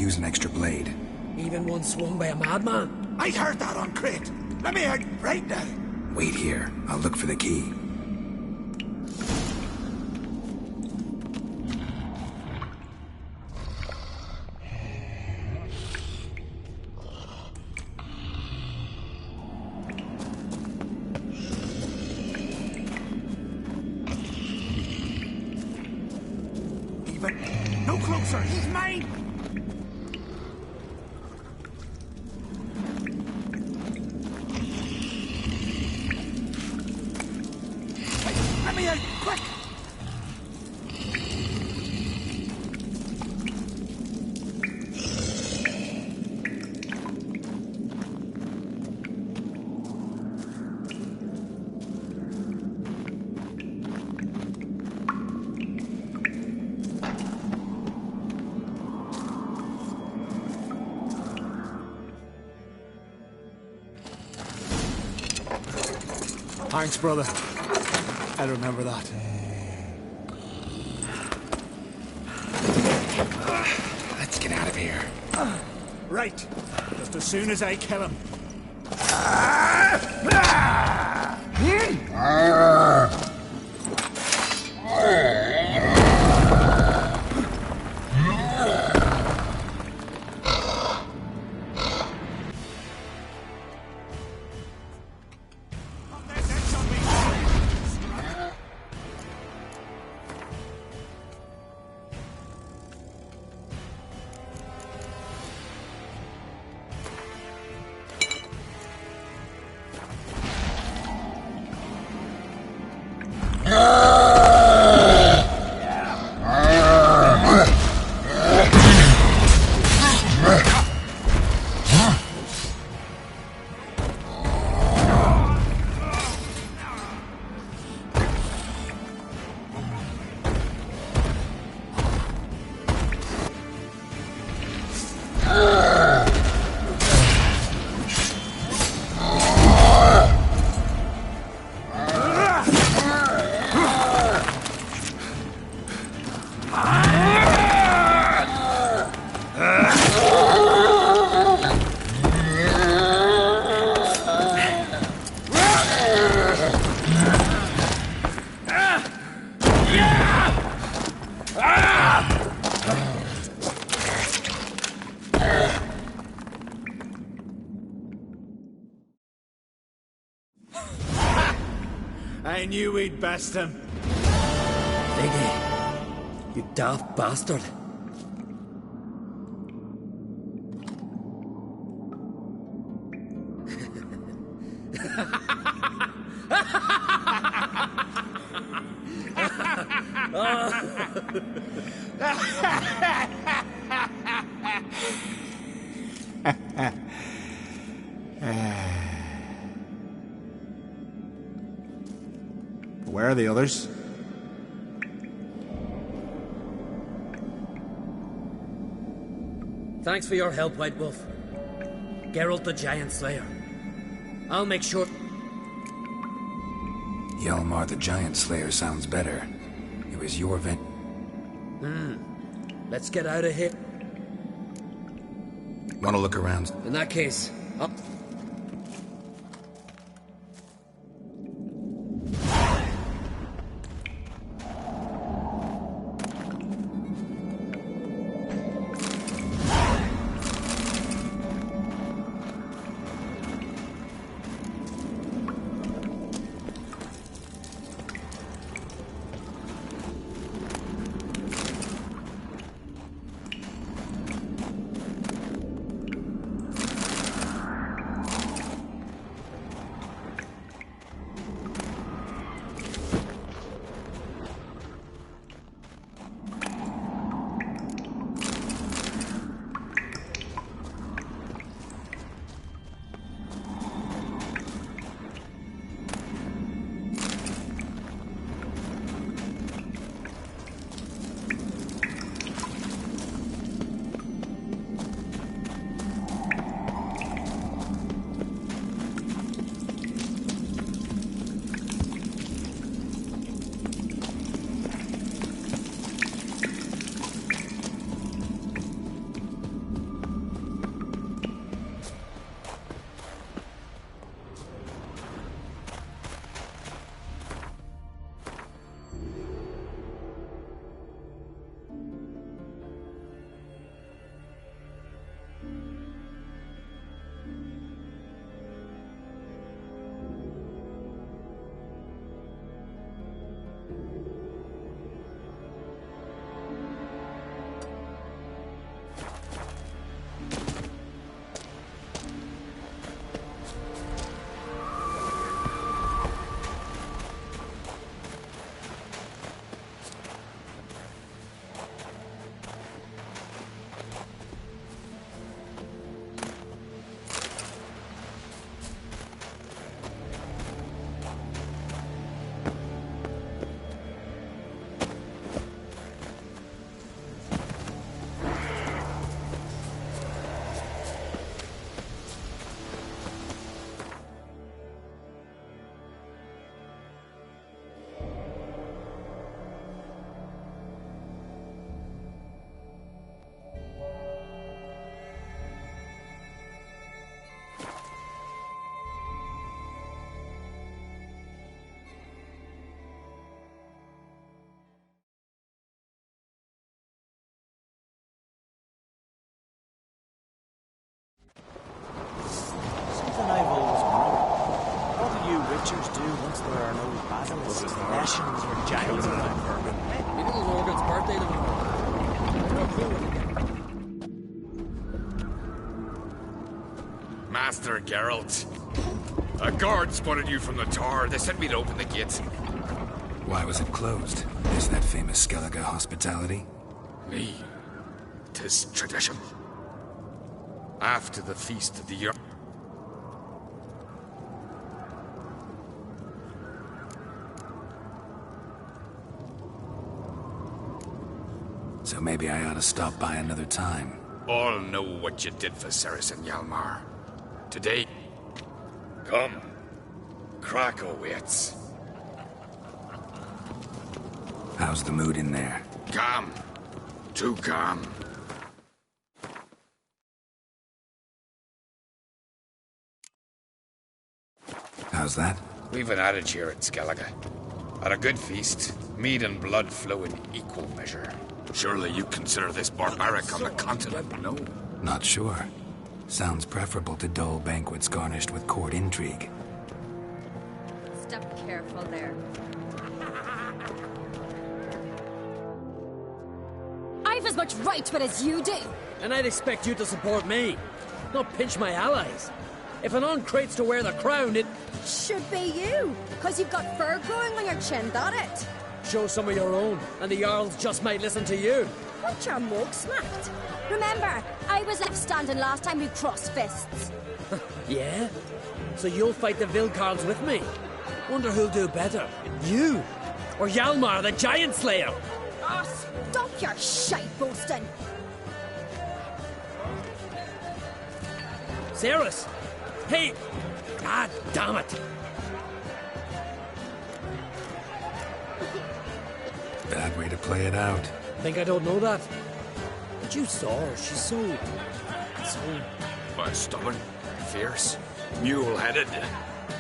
use an extra blade. Even one swung by a madman? I heard that on Crete. Let me out right now. Wait here. I'll look for the key. No closer. He's mine. Hey, let me out, quick! Thanks, brother. I remember that. Let's get out of here. Right. Just as soon as I kill him. I knew we'd best him. Figgy, you daft bastard. Where are the others? Thanks for your help, White Wolf. Geralt the Giant Slayer. I'll make sure... Hjalmar the Giant Slayer sounds better. It was your Let's get out of here. Want to look around? In that case, up. basilisks, nations were giants in that vermin. Your little Morgan's birthday tomorrow. No clue. Master Geralt. A guard spotted you from the tower. They sent me to open the gates. Why was it closed? Is that famous Skellige hospitality? Me. 'Tis tradition. After the feast of the year. So maybe I ought to stop by another time. All know what you did for Ceres and Hjalmar. Today, come. Krakow waits. How's the mood in there? Calm. Too calm. How's that? We've an adage here at Skellige. At a good feast, mead and blood flow in equal measure. Surely you consider this barbaric on the continent, no? Not sure. Sounds preferable to dull banquets garnished with court intrigue. Step careful there. I've as much right to it as you do. And I'd expect you to support me, not pinch my allies. If an on-crate's to wear the crown, it... Should be you, because you've got fur growing on your chin, that it? Show some of your own, and the Jarls just might listen to you. What your mug smacked? Remember, I was left standing last time we crossed fists. Yeah? So you'll fight the Vilcarls with me? Wonder who'll do better, you or Hjalmar the Giant Slayer? Oh, stop your shite boasting. Ceres! Hey! God damn it! Bad way to play it out. Think I don't know that? But you saw her, she's so... But stubborn, fierce, mule-headed,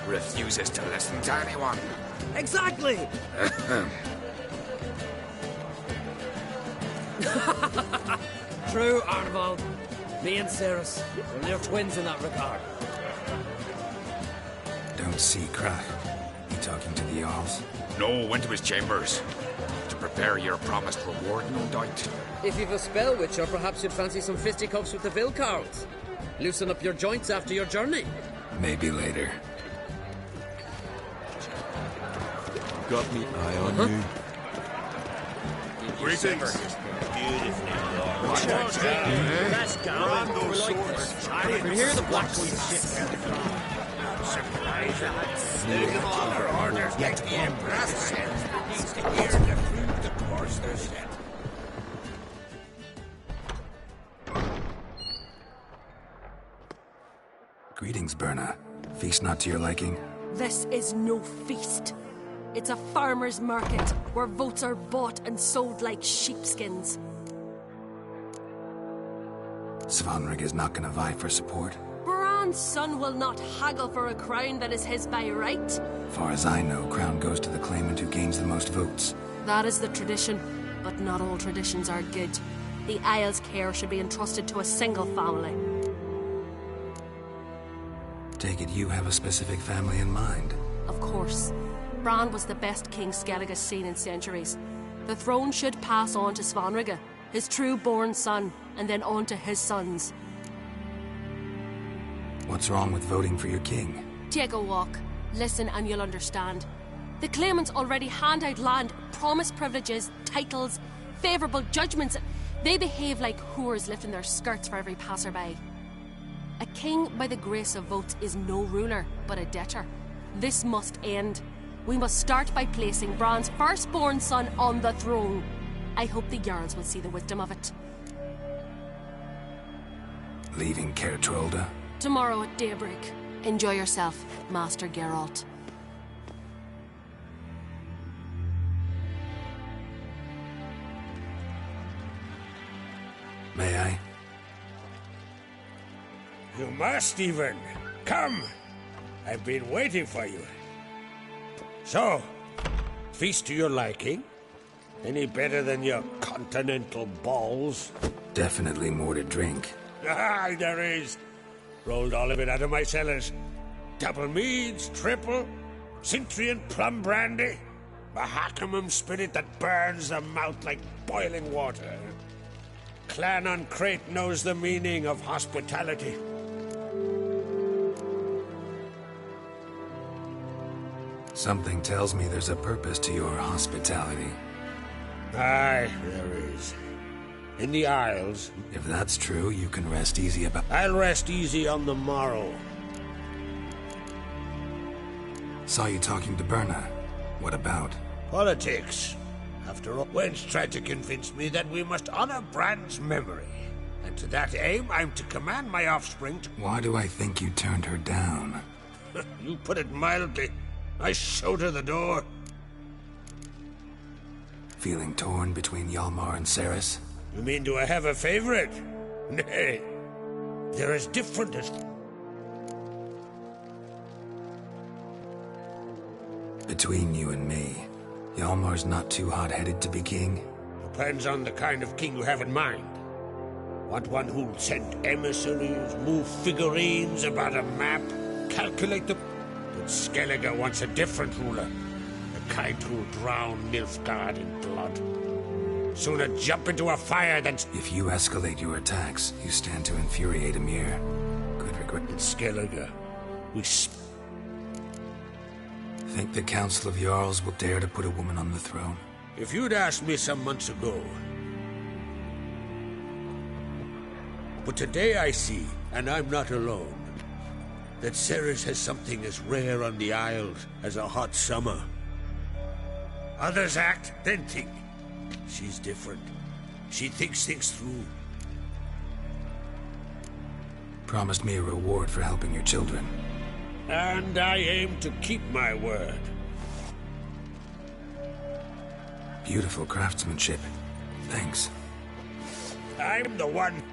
refuses to listen to anyone. Exactly! True, Arnvald. Me and Ceres, we're near twins in that regard. Don't see Krach. You talking to the Jarls? No, went to his chambers. To prepare your promised reward, no doubt. If you've a spell witcher, perhaps you'd fancy some fisticuffs with the Vilcarls. Loosen up your joints after your journey. Maybe later. Got me eye on you. Greetings. Let's go. We hear the Black Queen ship. Give all their orders. Get the Empress needs to hear to prove the course they're set. Greetings, Berna. Feast not to your liking? This is no feast. It's a farmer's market where votes are bought and sold like sheepskins. Svanrig is not gonna vie for support? Bran's son will not haggle for a crown that is his by right. Far as I know, crown goes to the claimant who gains the most votes. That is the tradition, but not all traditions are good. The Isle's care should be entrusted to a single family. Take it you have a specific family in mind? Of course. Bran was the best king Skellige's seen in centuries. The throne should pass on to Svanrige, his true-born son, and then on to his sons. What's wrong with voting for your king? Take a walk. Listen and you'll understand. The claimants already hand out land, promise privileges, titles, favourable judgments. They behave like whores lifting their skirts for every passerby. A king by the grace of votes is no ruler, but a debtor. This must end. We must start by placing Bran's firstborn son on the throne. I hope the Jarls will see the wisdom of it. Leaving Caer Trolda? Tomorrow at daybreak. Enjoy yourself, Master Geralt. May I? You must, even. Come. I've been waiting for you. So, feast to your liking? Any better than your continental balls? Definitely more to drink. Ah, there is. Rolled all of it out of my cellars. Double meads, triple. Cintrian plum brandy? Mahakimum spirit that burns the mouth like boiling water. Clan on Crate knows the meaning of hospitality. Something tells me there's a purpose to your hospitality. Aye, there is. In the Isles. If that's true, you can rest easy about... I'll rest easy on the morrow. Saw you talking to Berna. What about? Politics. After all, Wench tried to convince me that we must honor Bran's memory. And to that aim, I'm to command my offspring to... Why do I think you turned her down? You put it mildly. I showed her the door. Feeling torn between Hjalmar and Cerys? You mean, do I have a favorite? Nay. They're as different as... Between you and me, Hjalmar's not too hot-headed to be king? Depends on the kind of king you have in mind. Want one who'll send emissaries, move figurines about a map, calculate the... But Skellige wants a different ruler. The kind who'll drown Nilfgaard in blood. Sooner jump into a fire than... If you escalate your attacks, you stand to infuriate Emhyr. Could regret... In Skellige, we... Think the Council of Jarls will dare to put a woman on the throne? If you'd asked me some months ago... But today I see, and I'm not alone, that Cerys has something as rare on the Isles as a hot summer. Others act, then think. She's different. She thinks things through. Promised me a reward for helping your children. And I aim to keep my word. Beautiful craftsmanship. Thanks. I'm the one...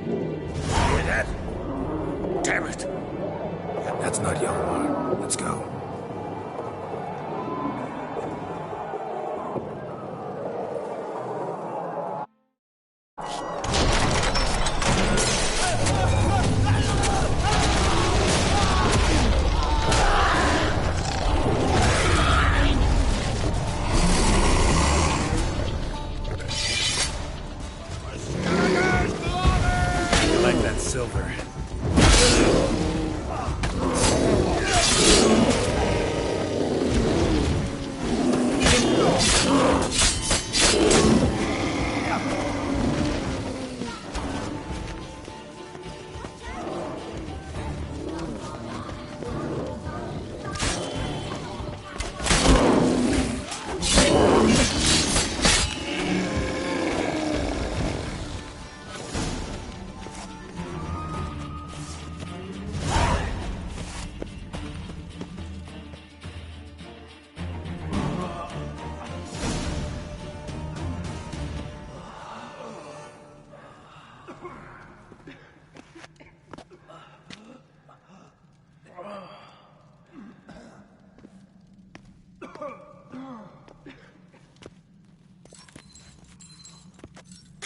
Hear that? Damn it! That's not Hjalmar. Let's go. Silver.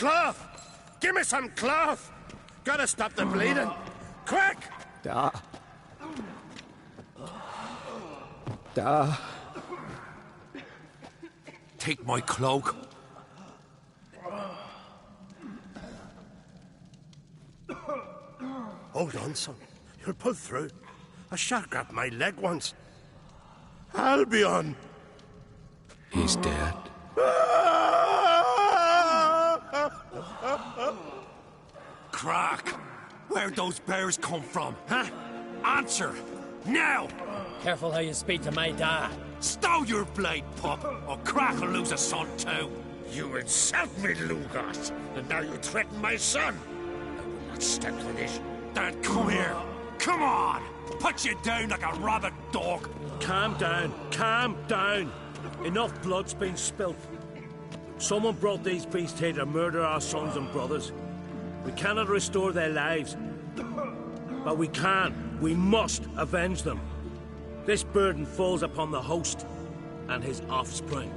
Cloth! Give me some cloth! Gotta stop the bleeding! Quick! Da. Da. Take my cloak. Hold on, son. You'll pull through. A shark grabbed my leg once. Albion! He's dead. Crack! Where'd those bears come from, huh? Answer! Now! Careful how you speak to my dad. Stow your blade, pup, or Crack will lose a son too. You insult me, Lugos, and now you threaten my son. I will not stand for this. Dad, come here. Come on! Put you down like a rabid dog. Calm down. Calm down. Enough blood's been spilt. Someone brought these beasts here to murder our sons and brothers. We cannot restore their lives. But we can. We must avenge them. This burden falls upon the host and his offspring.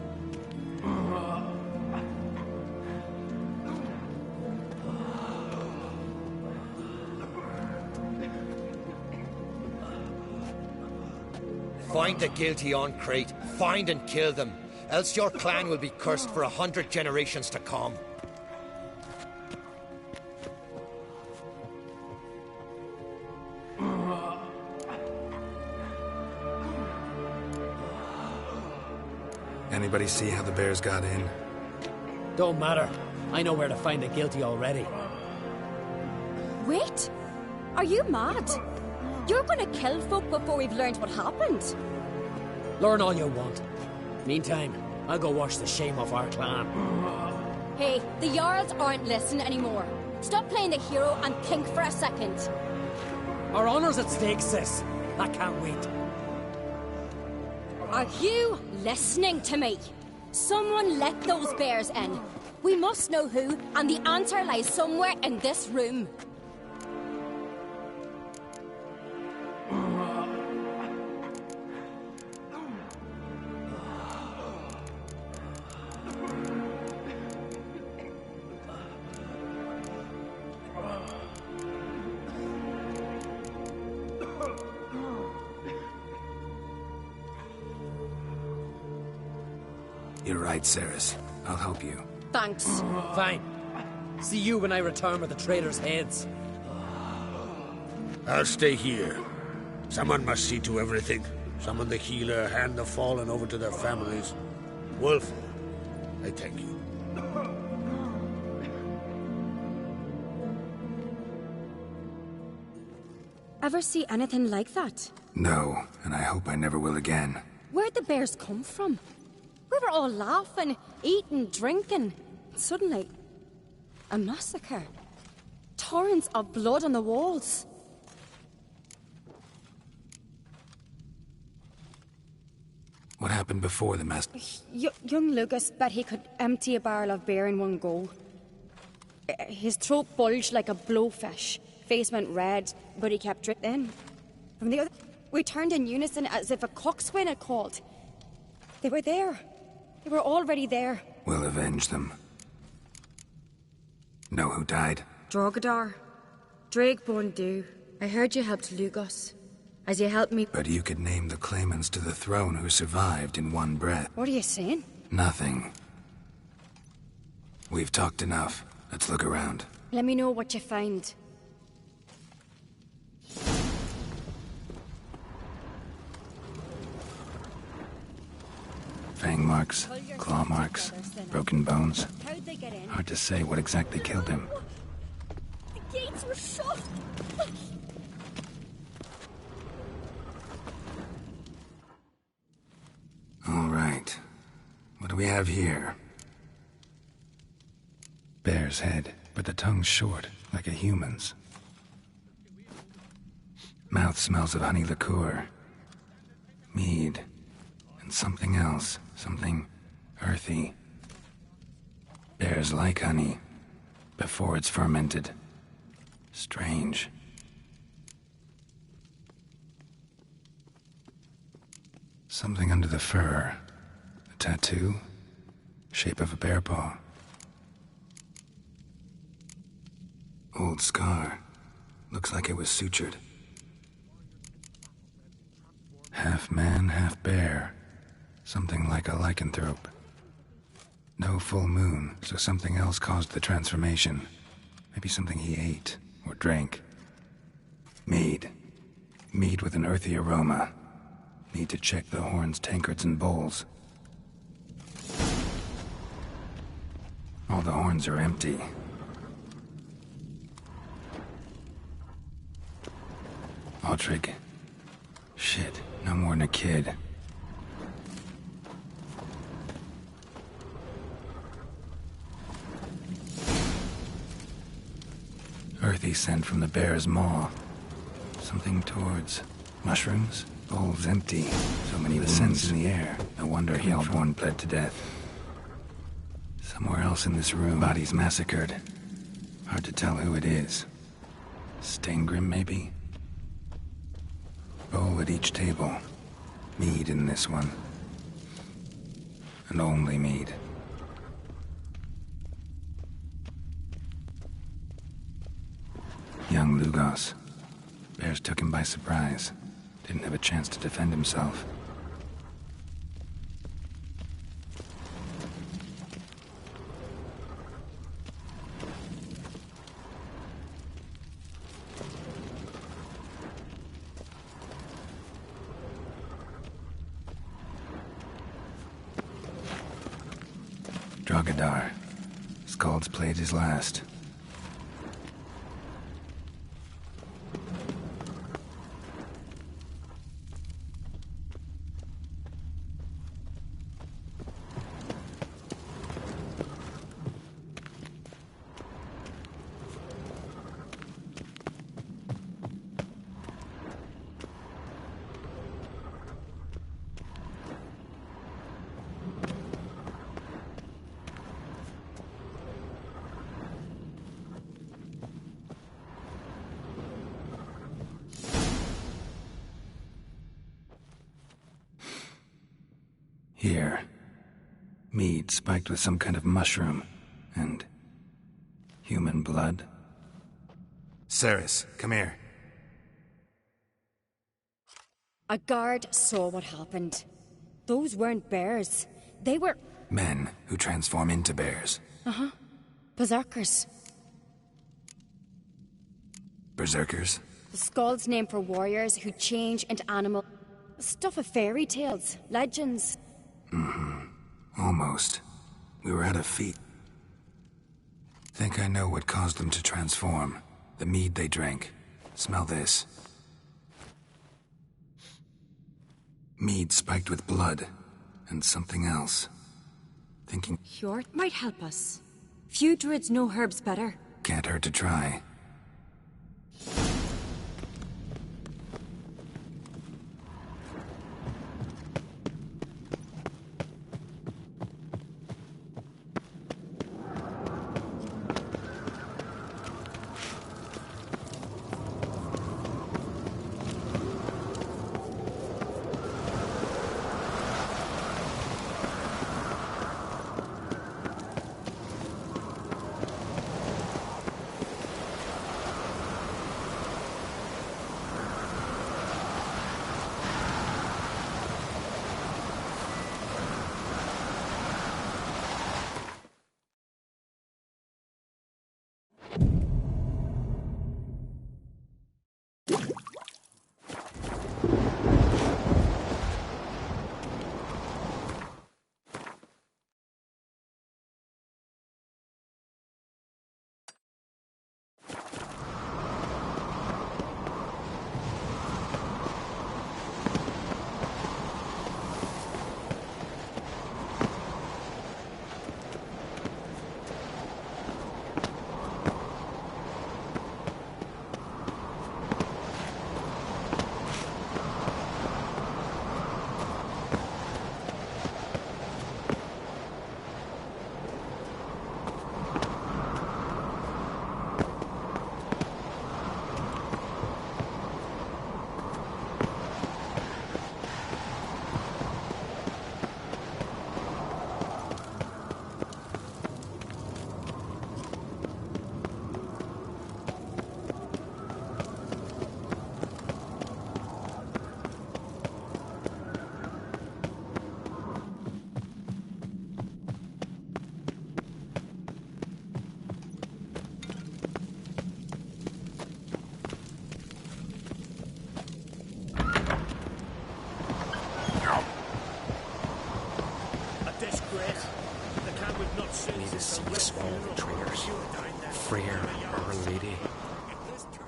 Find the guilty on Crate. Find and kill them. Else your clan will be cursed for 100 generations to come. Anybody see how the bears got in? Don't matter. I know where to find the guilty already. Wait! Are you mad? You're gonna kill folk before we've learned what happened. Learn all you want. Meantime, I'll go wash the shame off our clan. Hey, the Jarls aren't listening anymore. Stop playing the hero and think for a second. Our honor's at stake, sis. I can't wait. Are you listening to me? Someone let those bears in. We must know who, and the answer lies somewhere in this room. You're right, Ceres. I'll help you. Thanks. Fine. See you when I return with the traitors' heads. I'll stay here. Someone must see to everything. Summon the healer, hand the fallen over to their families. Wolf, I thank you. Ever see anything like that? No, and I hope I never will again. Where'd the bears come from? We were all laughing, eating, drinking. Suddenly, a massacre. Torrents of blood on the walls. What happened before the mass? Young Lucas bet he could empty a barrel of beer in one go. His throat bulged like a blowfish. Face went red, but he kept drinking. From the other, we turned in unison as if a coxswain had called. They were there. They were already there. We'll avenge them. Know who died? Drogadar. Drakeborn do. I heard you helped Lugos. As you helped me... But you could name the claimants to the throne who survived in one breath. What are you saying? Nothing. We've talked enough. Let's look around. Let me know what you find. Fang marks, claw marks, broken bones. How'd they get in? Hard to say what exactly killed him. The gates were shut! All right. What do we have here? Bear's head, but the tongue's short, like a human's. Mouth smells of honey liqueur. Mead. And something else. Something earthy. Bears like honey, before it's fermented. Strange. Something under the fur. A tattoo? Shape of a bear paw. Old scar. Looks like it was sutured. Half man, half bear. Something like a lycanthrope. No full moon, so something else caused the transformation. Maybe something he ate or drank. Mead. Mead with an earthy aroma. Need to check the horns, tankards, and bowls. All the horns are empty. Aldrich. Shit, no more than a kid. Earthy scent from the bear's maw. Something towards mushrooms? Bowls empty. So many the scents in the air. No wonder Hellborn bled to death. Somewhere else in this room, bodies massacred. Hard to tell who it is. Steingrim, maybe? Bowl at each table. Mead in this one. And only mead. Young Lugos. Bears took him by surprise. Didn't have a chance to defend himself. Drogadar. Skald's played his last. Here. Mead spiked with some kind of mushroom. And... human blood. Cerys, come here. A guard saw what happened. Those weren't bears. They were... Men who transform into bears. Uh-huh. Berserkers. Berserkers? The Skald's name for warriors who change into animal... stuff of fairy tales, legends. Mm-hmm. Almost. We were at a feat. Think I know what caused them to transform. The mead they drank. Smell this. Mead spiked with blood. And something else. Thinking... Hjort might help us. Few druids know herbs better. Can't hurt to try.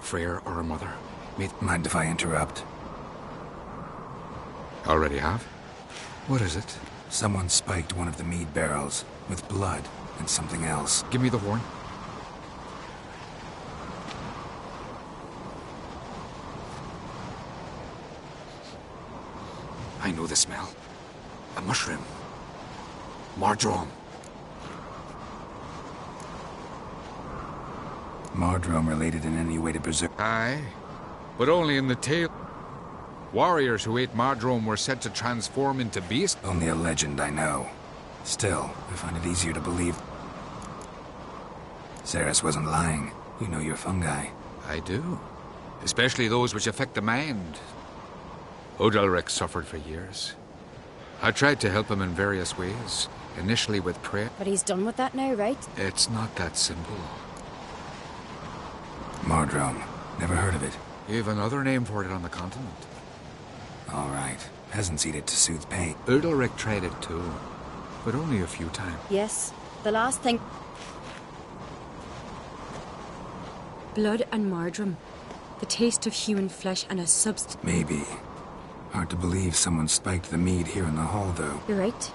Freyr or a mother. Mind if I interrupt? Already have? What is it? Someone spiked one of the mead barrels with blood and something else. Give me the horn. I know the smell. A mushroom. Mardrome. Mardrome related in any way to Berserk? Aye, but only in the tale. Warriors who ate Mardrome were said to transform into beasts. Only a legend, I know. Still, I find it easier to believe. Cerys wasn't lying. You know your fungi. I do. Especially those which affect the mind. Udalryk suffered for years. I tried to help him in various ways. Initially with prayer. But he's done with that now, right? It's not that simple. Mardrome. Never heard of it. You have another name for it on the continent. All right. Peasants eat it to soothe pain. Udalryk tried it too, but only a few times. Yes, The last thing... Blood and marjoram. The taste of human flesh and a substance. Maybe. Hard to believe someone spiked the mead here in the hall, though. You're right.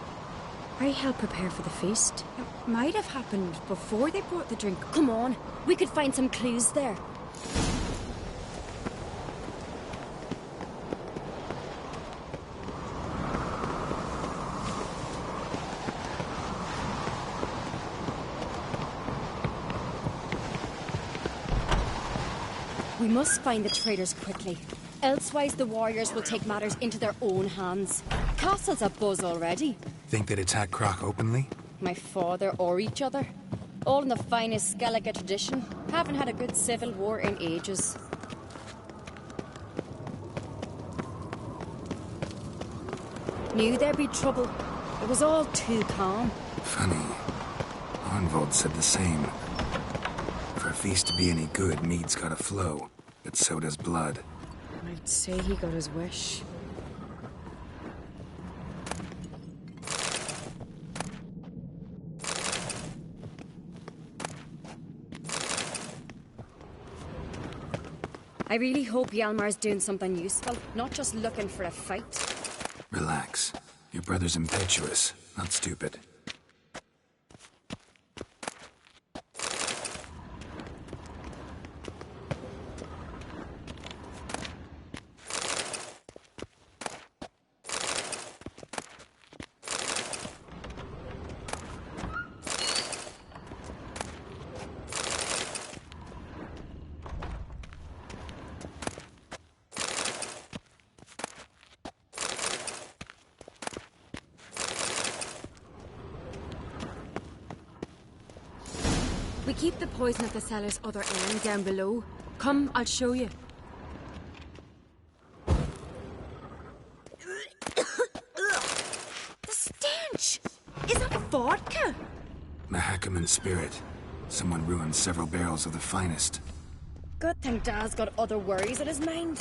I helped prepare for the feast. It might have happened before they brought the drink. Come on, we could find some clues there. We must find the traitors quickly. Elsewise, the warriors will take matters into their own hands. Castle's abuzz already. Think they'd attack Croc openly? My father or each other. All in the finest Skellige tradition. Haven't had a good civil war in ages. Knew there'd be trouble. It was all too calm. Funny. Arnvold said the same. For a feast to be any good, mead's gotta flow. But so does blood. I'd say he got his wish. I really hope Hjalmar's doing something useful, not just looking for a fight. Relax. Your brother's impetuous, not stupid. We keep the poison at the cellar's other end, down below. Come, I'll show you. The stench! Is that vodka? Mahakaman spirit. Someone ruined several barrels of the finest. Good thing Dad's got other worries in his mind.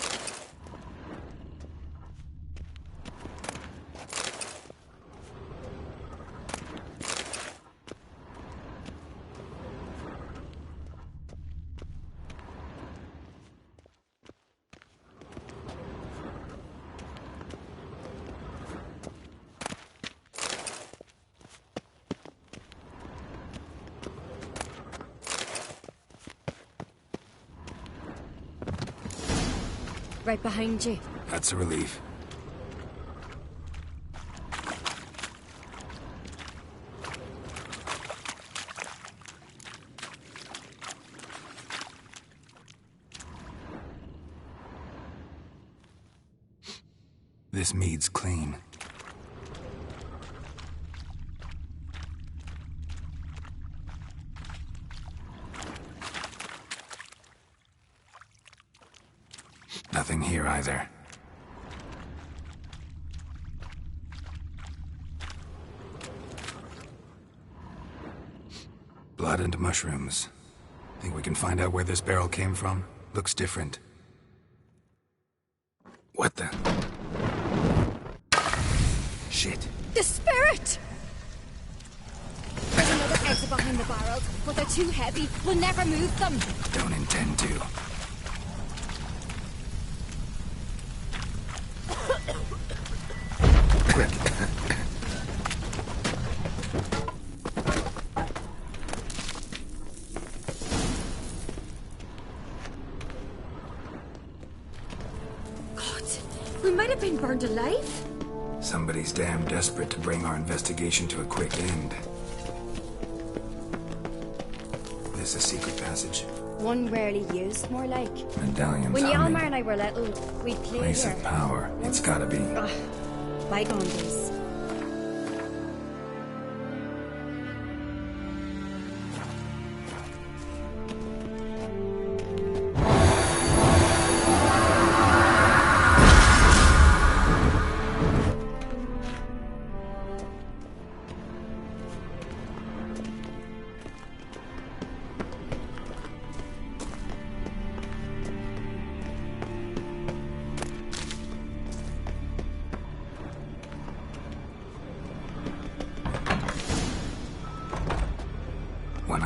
Right behind you. That's a relief. This mead's clean. Nothing here either. Blood and mushrooms. Think we can find out where this barrel came from? Looks different. What the? Shit. The spirit! There's another exit behind the barrels, but they're too heavy. We'll never move them. Don't intend to. We might have been burned alive. Somebody's damn desperate to bring our investigation to a quick end. This a secret passage? One rarely used, more like. Medallions. When Hjalmar and I were little, we'd play Place here. of power. It's gotta be. Bygone days.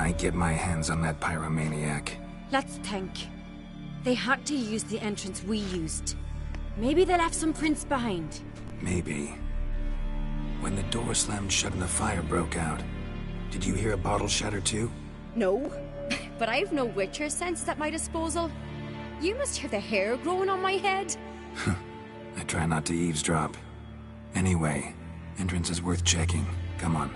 I get my hands on that pyromaniac? Let's think. They had to use the entrance we used. Maybe they left some prints behind. Maybe. When the door slammed shut and the fire broke out, did you hear a bottle shatter too? No, but I've no Witcher sense at my disposal. You must hear the hair growing on my head. I try not to eavesdrop. Anyway, entrance is worth checking. Come on.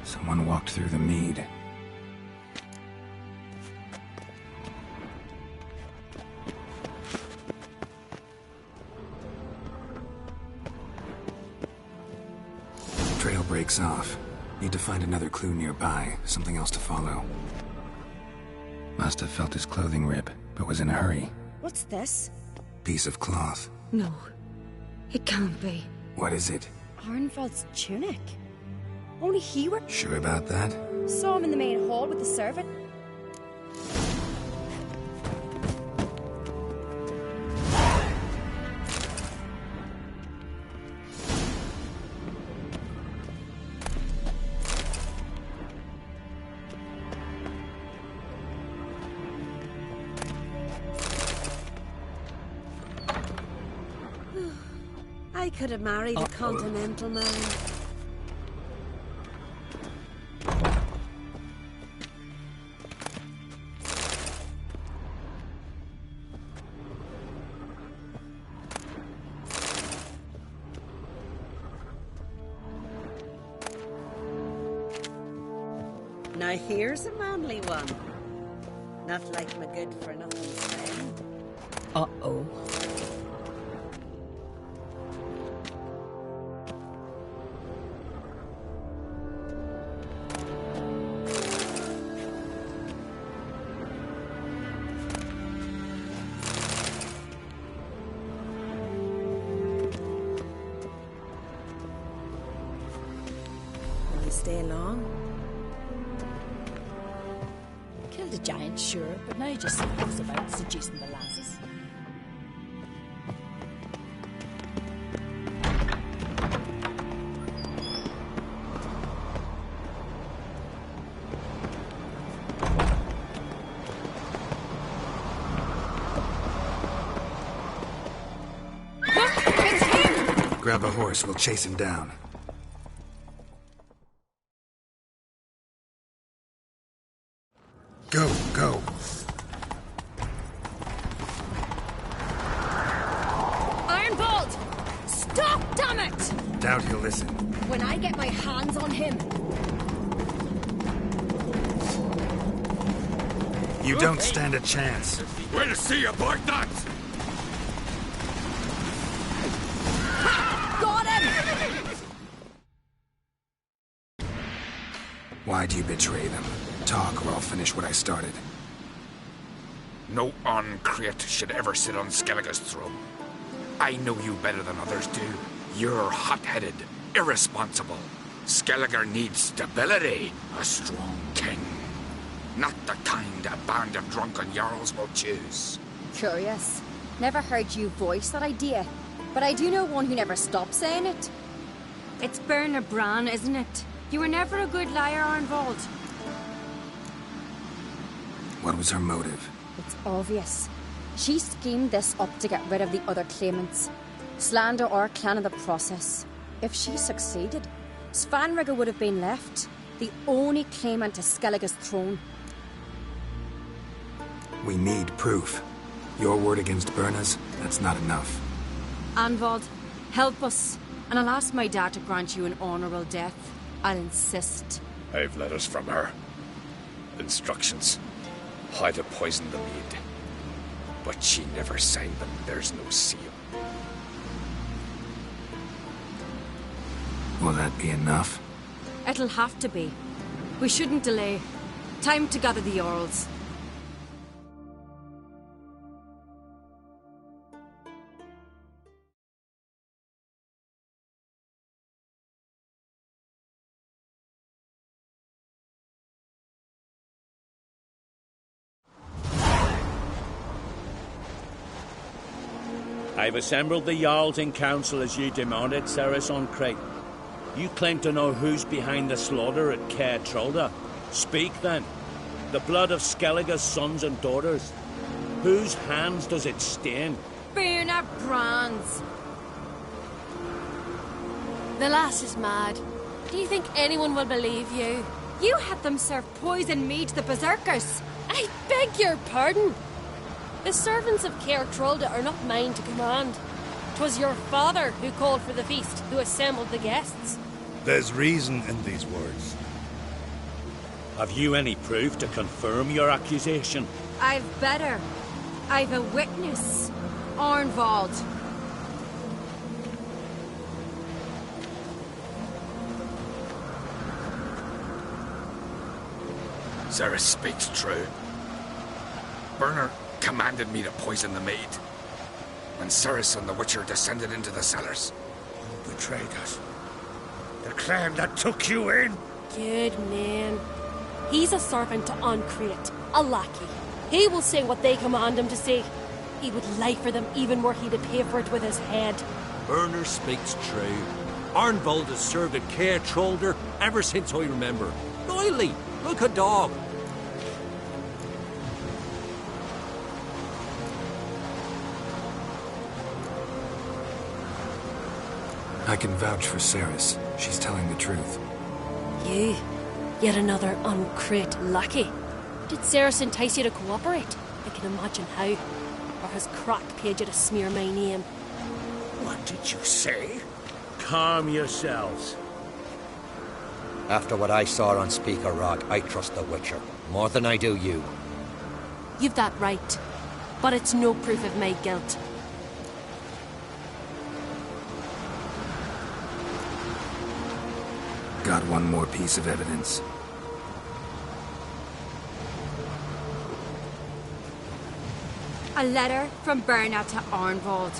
Someone walked through the mead. Trail breaks off. Need to find another clue nearby, something else to follow. Must have felt his clothing rip, but was in a hurry. What's this? Piece of cloth. No, it can't be. What is it? Arnvald's tunic. Only he were... Sure about that? Saw him in the main hall with the servant. I could have married a continental man. Now here's a manly one. Not like my good-for-nothing friend. Uh-oh. Will you stay long? the giant, sure, but now just goes about seducing the lasses. Grab a horse, we'll chase him down. Go, go. Ironbolt! Stop, damn it! Doubt he'll listen. When I get my hands on him... You don't stand a chance. Way to see you, boy, that! Got him! Why'd you betray them? Talk or I'll finish what I started. No on-crate should ever sit on Skellige's throne. I know you better than others do. You're hot-headed, irresponsible. Skellige needs stability, a strong king. Not the kind a band of drunken jarls will choose. Curious. Never heard you voice that idea. But I do know one who never stops saying it. It's Berna Bran, isn't it? You were never a good liar, Arnvald. What was her motive? It's obvious. She schemed this up to get rid of the other claimants. Slander our clan in the process. If she succeeded, Svanrige would have been left, the only claimant to Skellige's throne. We need proof. Your word against Berna's, that's not enough. Arnvald, help us, and I'll ask my dad to grant you an honourable death. I'll insist. I've letters from her. Instructions. How to poison the mead. But she never signed them. There's no seal. Will that be enough? It'll have to be. We shouldn't delay. Time to gather the Jarls. I've assembled the Jarls in council as you demanded, Cerys on Crate. You claim to know who's behind the slaughter at Caer Trolda. Speak then. The blood of Skellige's sons and daughters. Whose hands does it stain? Berna Bran's. The lass is mad. Do you think anyone will believe you? You had them serve poison mead to the berserkers. I beg your pardon. The servants of Caer Trolda are not mine to command. 'Twas your father who called for the feast, who assembled the guests. There's reason in these words. Have you any proof to confirm your accusation? I've better. I've a witness. Arnvald. Cerys speaks true. Berna commanded me to poison the maid. When Cerys and the Witcher descended into the cellars. You betrayed us. The clan that took you in. Good man. He's a servant to Ancrate, a lackey. He will say what they command him to say. He would lie for them even were he to pay for it with his head. Berner speaks true. Arnvald has served at Caer Trolder ever since I remember. Loyally, like a dog. I can vouch for Cerys. She's telling the truth. You? Yet another Ancrate lackey? Did Cerys entice you to cooperate? I can imagine how. Or has Crack paid you to smear my name? What did you say? Calm yourselves. After what I saw on Speaker Rock, I trust the Witcher. More than I do you. You've that right. But it's no proof of my guilt. Got one more piece of evidence. A letter from Berna to Arnvald,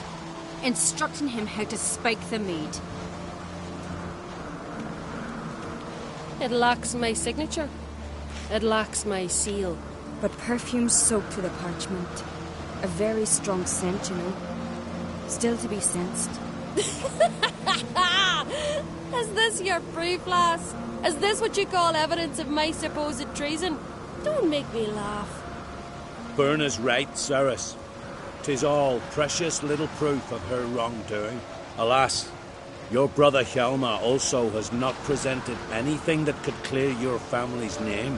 instructing him how to spike the mead. It lacks my signature. It lacks my seal. but perfume soaked through the parchment. A very strong scent, you know. Still to be sensed. Is this your proof, lass? Is this what you call evidence of my supposed treason? Don't make me laugh. Berna's right, Cerys. 'Tis all precious little proof of her wrongdoing. Alas, your brother Hjalmar also has not presented anything that could clear your family's name.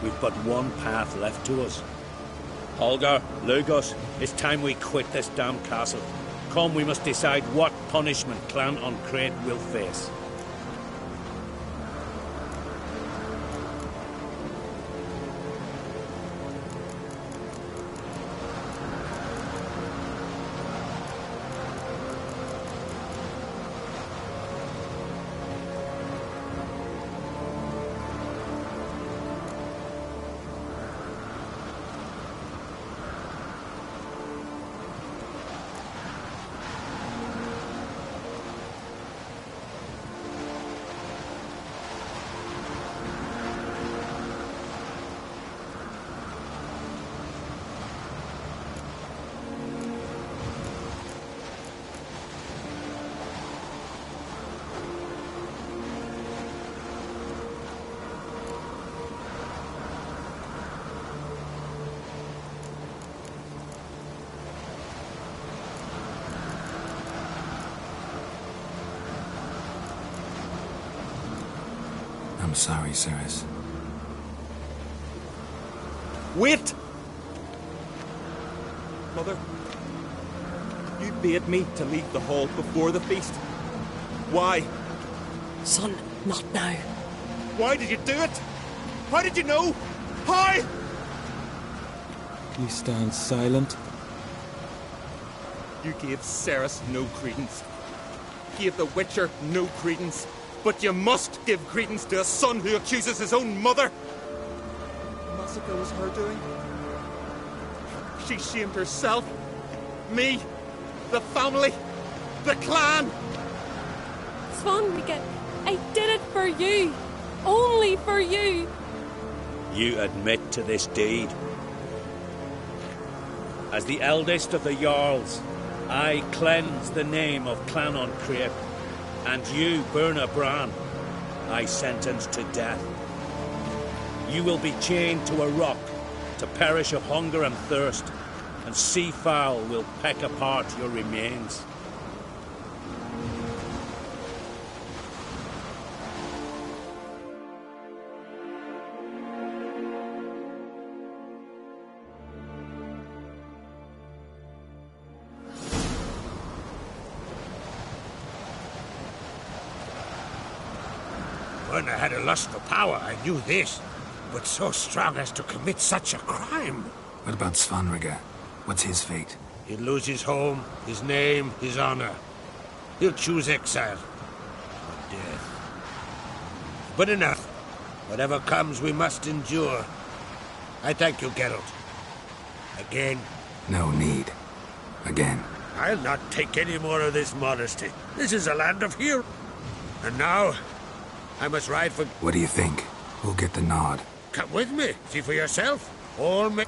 We've but one path left to us. Holger, Lugos, it's time we quit this damn castle. Come, we must decide what punishment Clan an Craite will face. I'm sorry, Cerys. Wait! Mother, you bade me to leave the hall before the feast. Why? Son, not now. Why did you do it? How did you know? How? You stand silent. You gave Cerys no credence. Gave the Witcher no credence. But you must give credence to a son who accuses his own mother. The massacre was her doing. She shamed herself, me, the family, the clan. Svanrige, I did it for you. Only for you. You admit to this deed. As the eldest of the Jarls, I cleanse the name of Clan an Craite. And you, Berna Bran, I sentence to death. You will be chained to a rock to perish of hunger and thirst, and sea fowl will peck apart your remains. Berna had a lust for power, I knew this. But so strong as to commit such a crime. What about Svanrige? What's his fate? He'll lose his home, his name, his honor. He'll choose exile. Or death. But enough. Whatever comes, we must endure. I thank you, Geralt. Again. No need. Again. I'll not take any more of this modesty. This is a land of heroes. And now, I must ride for... What do you think? Who'll get the nod? Come with me. See for yourself. All me...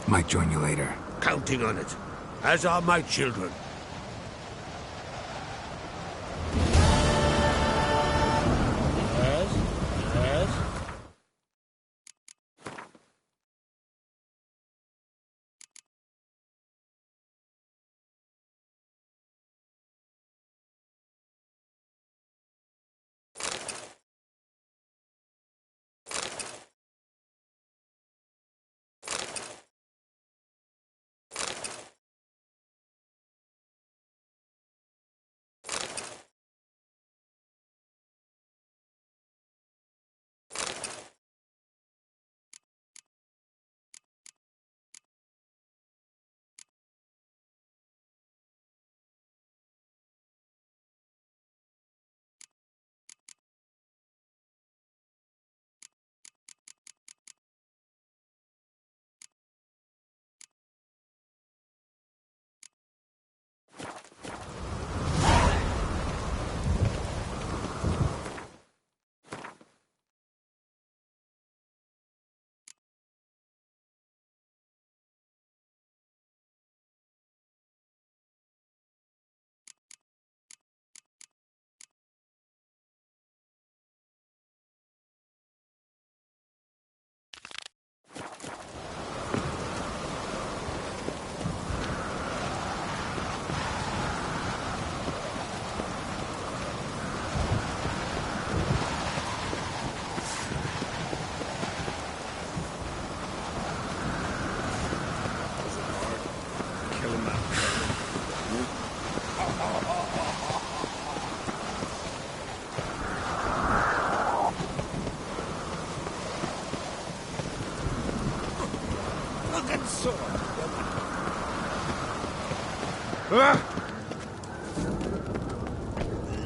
Might join you later. Counting on it. As are my children.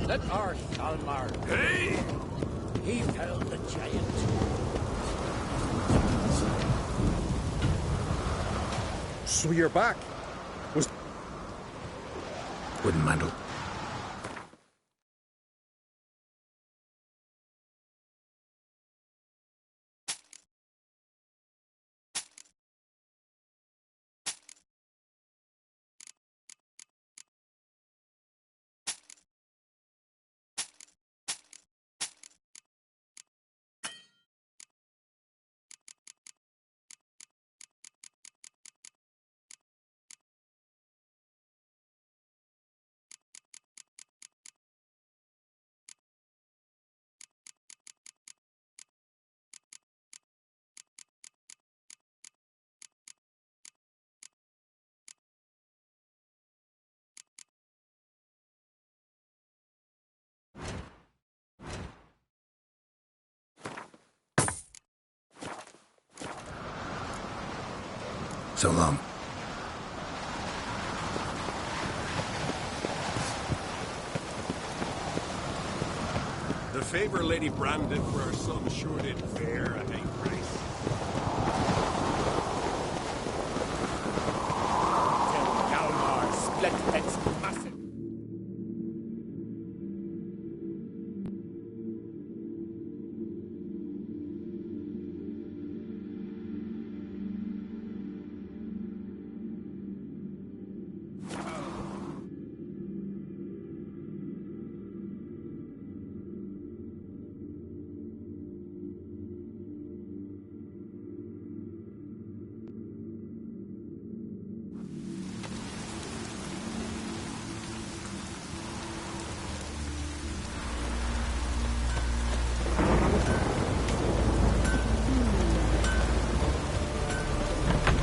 Let our Hjalmar. Hey! He felled the giant. So you're back. Wouldn't Mandel. So long. The favor Lady Brandon for our son sure did fair at a price. Till Hjalmar split its massive.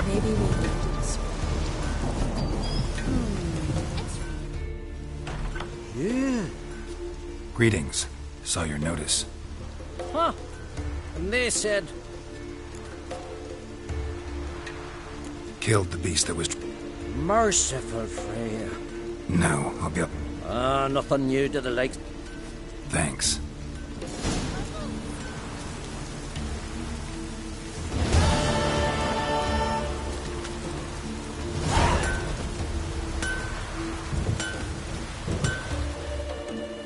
Maybe we needed a spread. Yeah. Greetings. Saw your notice. Huh. And they said... Killed the beast that was... Merciful Freya. No, I'll be up. Nothing new to the likes. Thanks.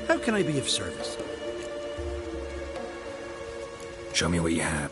How can I be of service? Show me what you have.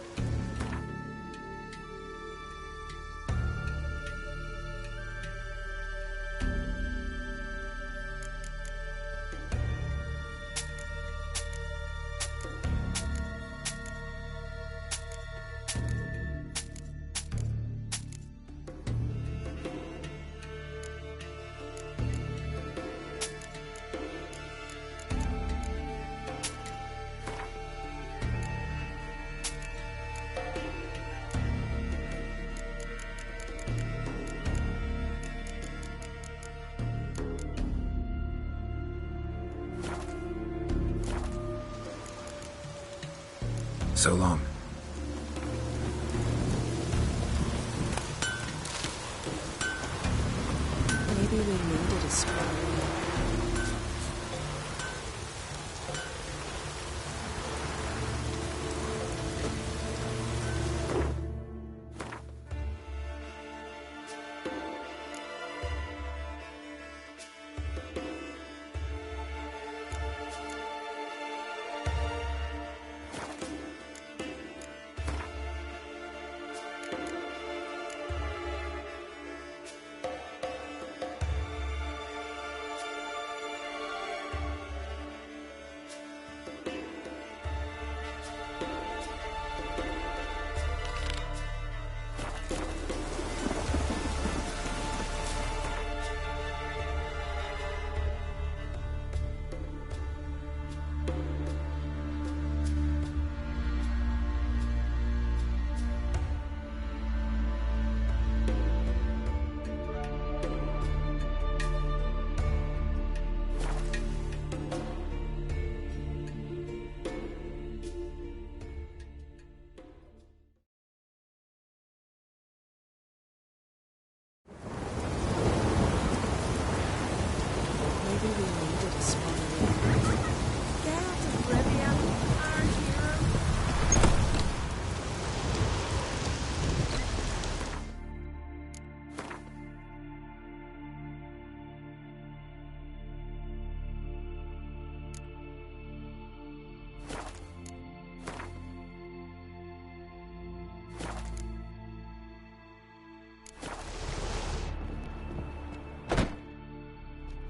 So long. Maybe we needed a spread.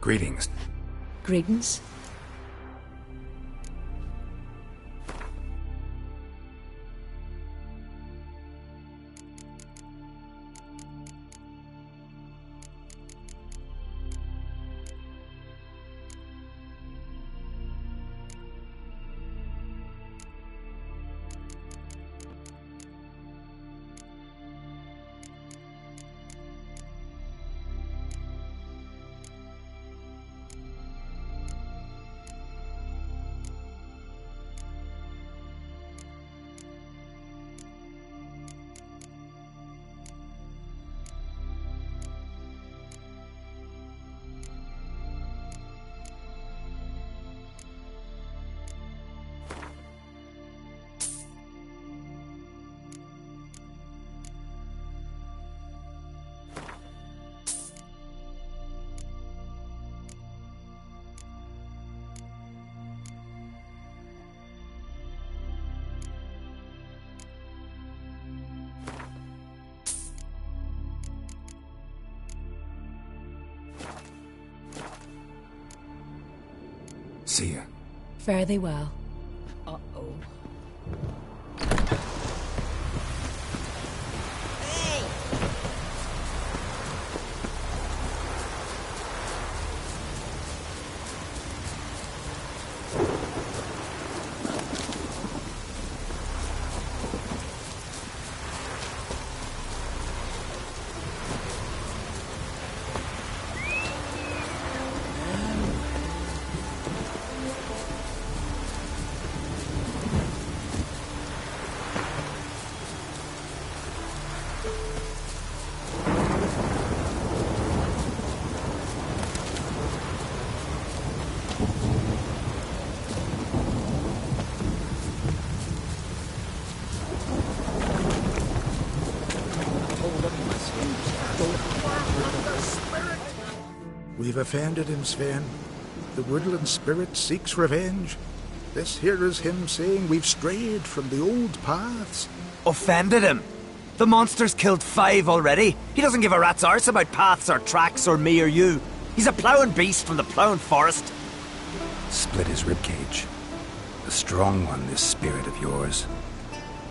Greetings. Greetings. See ya. Fare thee well. Uh-oh. We've offended him, Sven. The woodland spirit seeks revenge. This here is him saying we've strayed from the old paths. Offended him? The monster's killed 5 already. He doesn't give a rat's arse about paths or tracks or me or you. He's a ploughing beast from the ploughing forest. Split his ribcage. A strong one, this spirit of yours.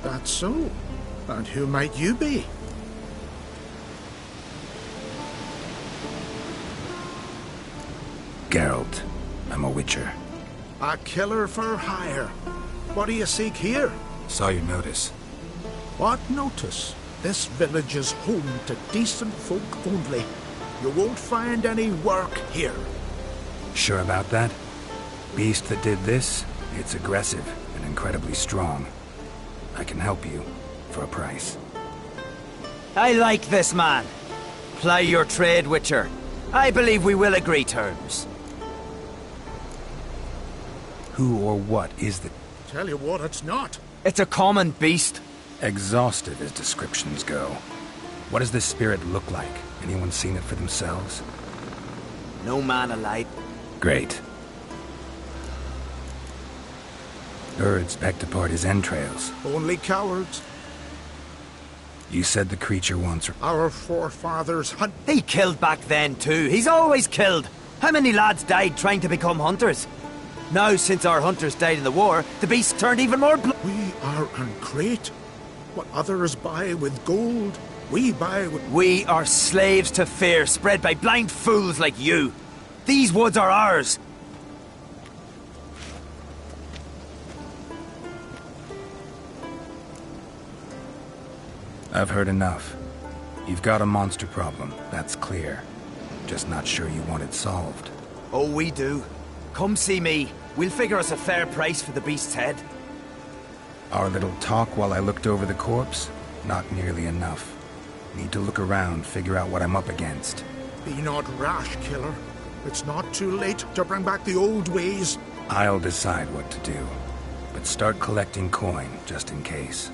That's so. And who might you be? Geralt. I'm a witcher. A killer for hire. What do you seek here? Saw your notice. What notice? This village is home to decent folk only. You won't find any work here. Sure about that? Beast that did this, it's aggressive and incredibly strong. I can help you, for a price. I like this man. Ply your trade, Witcher. I believe we will agree terms. Who or what is the... Tell you what, it's not. It's a common beast. Exhaustive as descriptions go. What does this spirit look like? Anyone seen it for themselves? No man alive. Great. Birds pecked apart his entrails. Only cowards. You said the creature once... Our forefathers hunt... He killed back then too. He's always killed. How many lads died trying to become hunters? Now, since our hunters died in the war, the beast turned even more blood. We are uncrate. What others buy with gold, we buy with... We are slaves to fear, spread by blind fools like you. These woods are ours. I've heard enough. You've got a monster problem, that's clear. Just not sure you want it solved. Oh, we do. Come see me. We'll figure us a fair price for the beast's head. Our little talk while I looked over the corpse? Not nearly enough. Need to look around, figure out what I'm up against. Be not rash, killer. It's not too late to bring back the old ways. I'll decide what to do. But start collecting coin, just in case.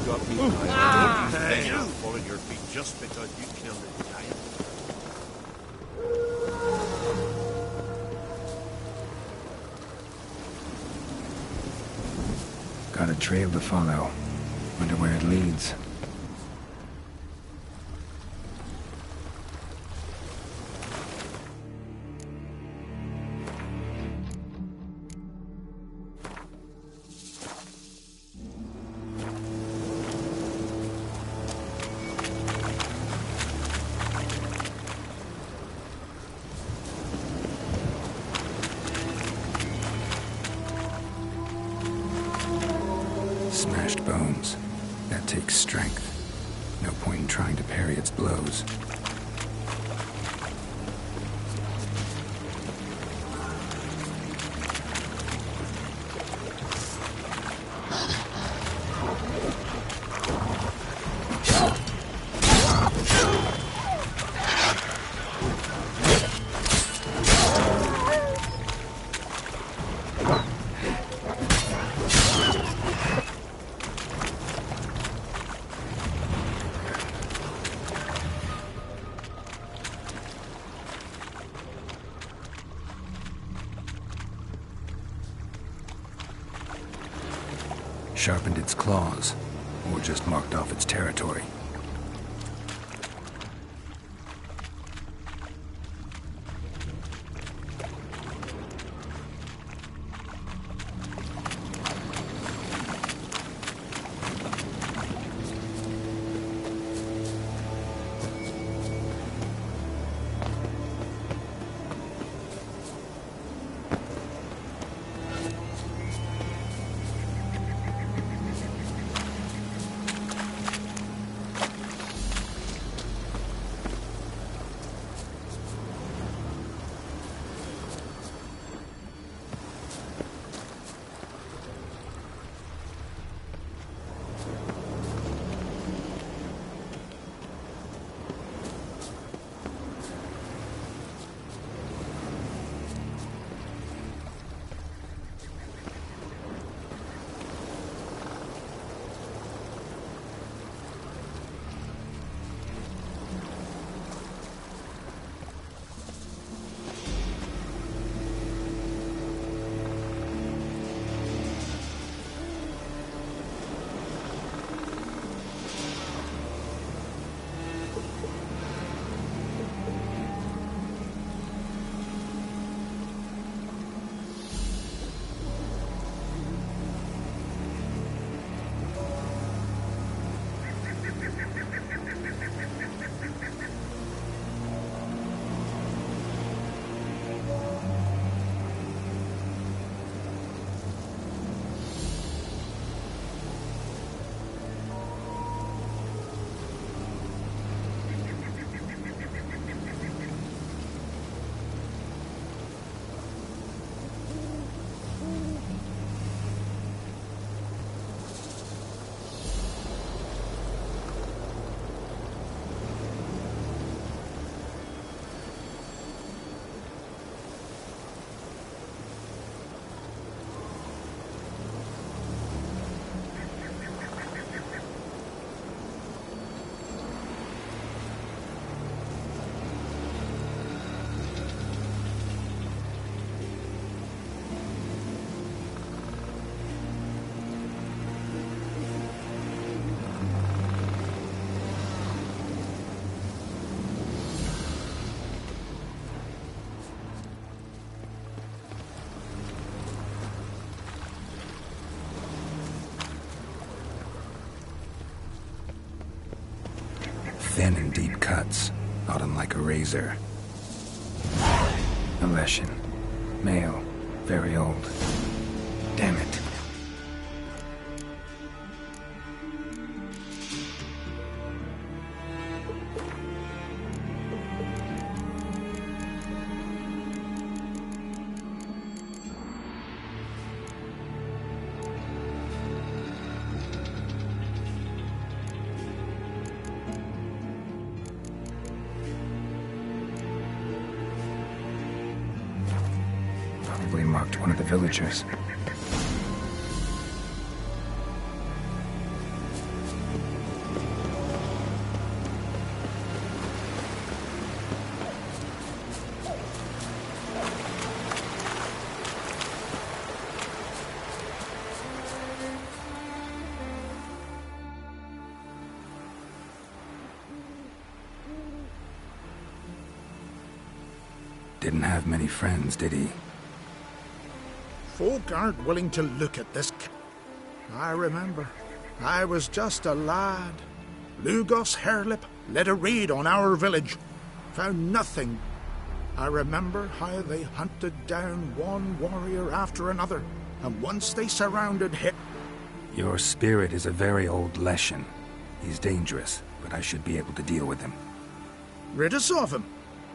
Got me. Hey, I'll fall at your feet just because you killed it, giant. Got a trail to follow. Wonder where it leads. sword takes strength. No point in trying to parry its blows. Sharpened its claws, or just marked off its territory. Thin and deep cuts, not unlike a razor. A Leshen. Male. Very old. Damn it. Probably marked one of the villagers. Didn't have many friends, did he? Folk aren't willing to look at this. I remember. I was just a lad. Lugos Harelip led a raid on our village. Found nothing. I remember how they hunted down one warrior after another, and once they surrounded him. Your spirit is a very old Leshen. He's dangerous, but I should be able to deal with him. Rid us of him.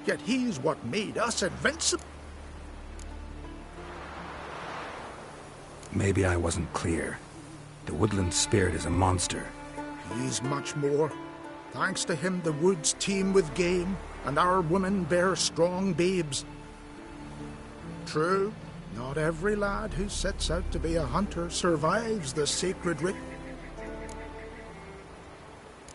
Yet he's what made us invincible. Maybe I wasn't clear. The woodland spirit is a monster. He's much more. Thanks to him, the woods teem with game, and our women bear strong babes. True, not every lad who sets out to be a hunter survives the sacred rite.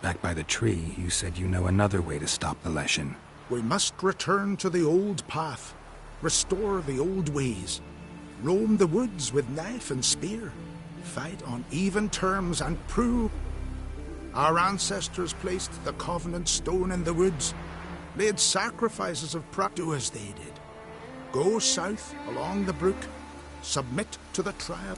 Back by the tree, you said you know another way to stop the Leshen. We must return to the old path, restore the old ways, roam the woods with knife and spear, fight on even terms and prove. Our ancestors placed the Covenant Stone in the woods, laid sacrifices of pride. Do as they did. Go south along the brook, submit to the trial.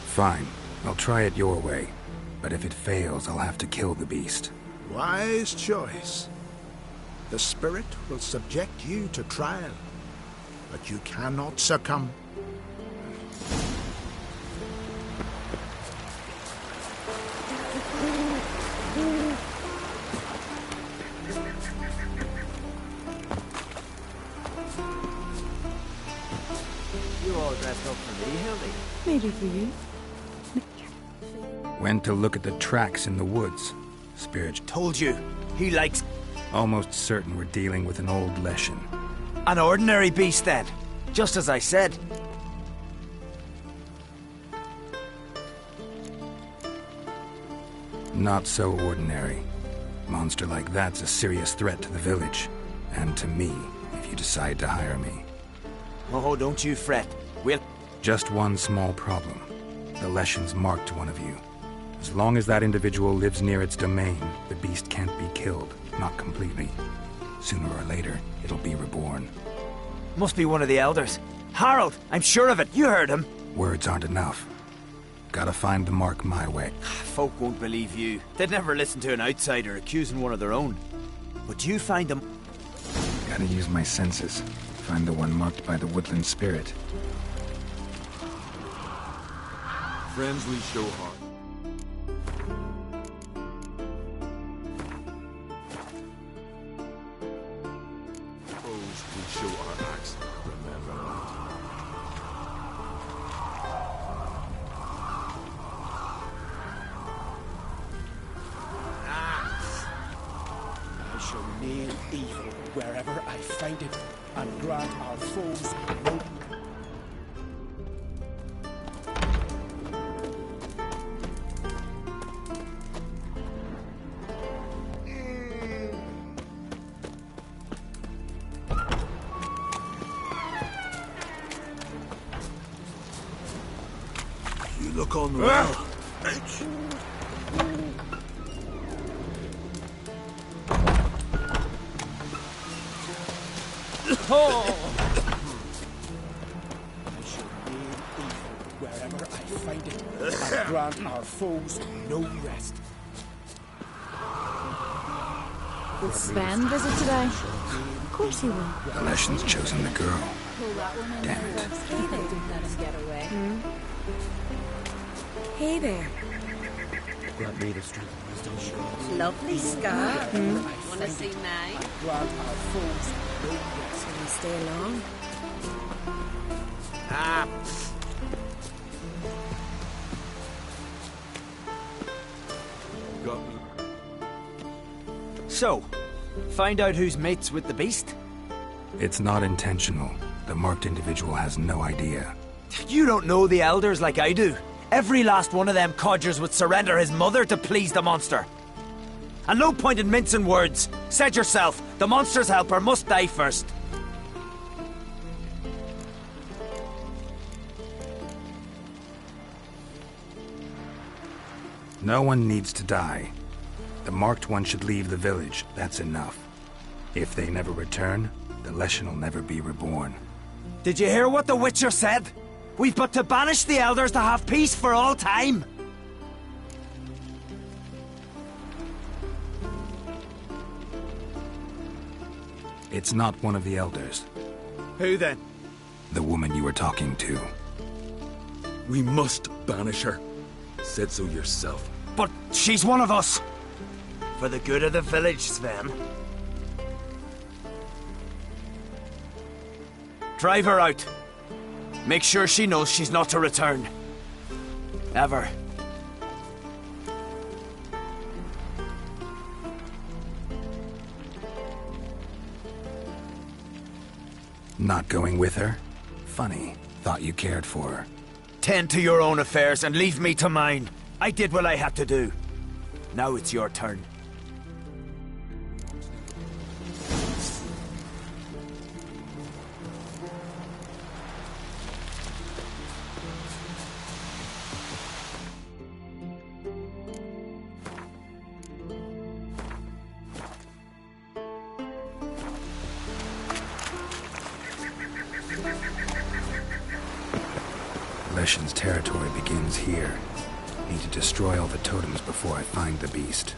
Fine. I'll try it your way. But if it fails, I'll have to kill the beast. Wise choice. The spirit will subject you to trial, but you cannot succumb. You all dressed up for me, Hildy? Maybe for you. Went to look at the tracks in the woods. Spirit told you. He likes... Almost certain we're dealing with an old Leshen. An ordinary beast, then. Just as I said. Not so ordinary. Monster like that's a serious threat to the village. And to me, if you decide to hire me. Oh, don't you fret. We'll... Just one small problem. The Leshen's marked one of you. As long as that individual lives near its domain, the beast can't be killed. Not completely. Sooner or later, it'll be reborn. Must be one of the elders. Harold, I'm sure of it. You heard him. Words aren't enough. Gotta find the mark my way. Folk won't believe you. They'd never listen to an outsider accusing one of their own. But you find them... Gotta use my senses. Find the one marked by the woodland spirit. Friends we show heart. Foes we show our acts. Remember that. I shall name evil wherever I find it, and grant our foes no... You look on well. I shall name evil wherever I find it, and grant our foes no rest. Will Sven visit today? Of course he will. The Leshen's chosen the girl. Damn it. They didn't let him get away. Hey there. Grant me the strength of wisdom. Lovely scar. Wanna see now? Grant our foes no rest. Can you stay long? Ah. Got me. So, find out who's mates with the beast? It's not intentional. The marked individual has no idea. You don't know the elders like I do. Every last one of them codgers would surrender his mother to please the monster. And no point in mincing words. Said yourself, the monster's helper must die first. No one needs to die. The marked one should leave the village. That's enough. If they never return, the Leshen will never be reborn. Did you hear what the Witcher said? We've but to banish the elders to have peace for all time. It's not one of the elders. Who then? The woman you were talking to. We must banish her. Said so yourself. But she's one of us. For the good of the village, Sven. Drive her out. Make sure she knows she's not to return. Ever. Not going with her? Funny. Thought you cared for her. Tend to your own affairs and leave me to mine. I did what I had to do. Now it's your turn. Leshen's territory begins here. Need to destroy all the totems before I find the beast.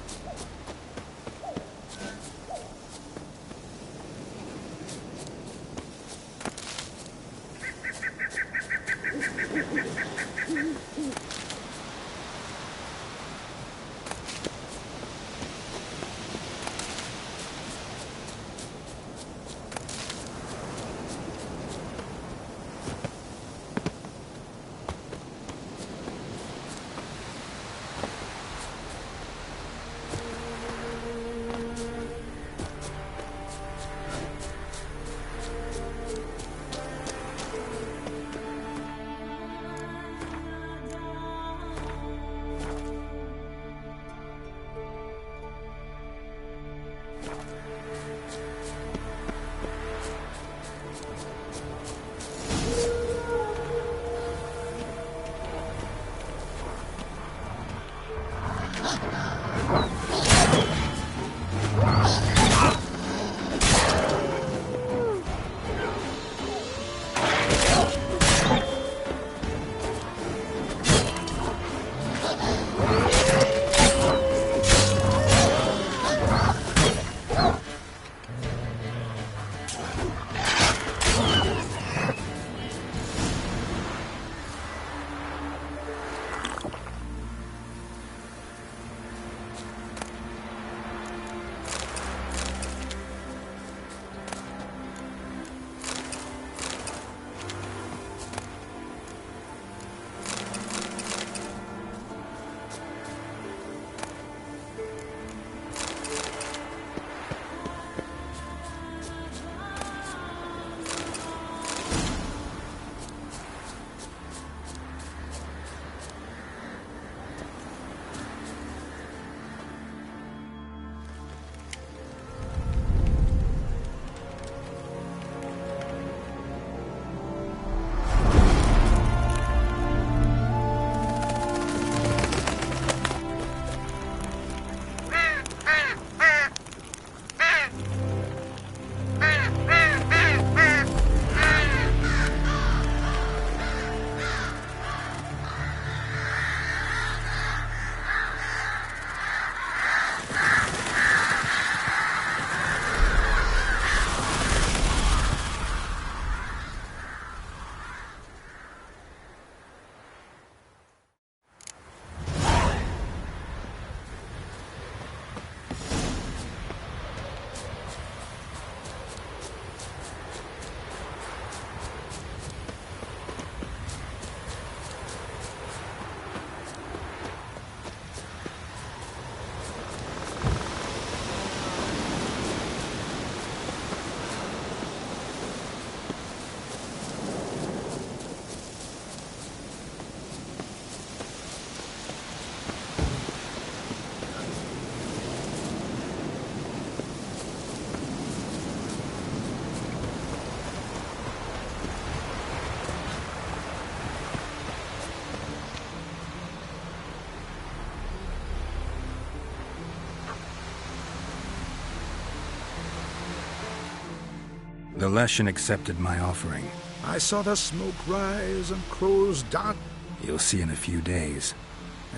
The Leshen accepted my offering. I saw the smoke rise and crows dart. You'll see in a few days.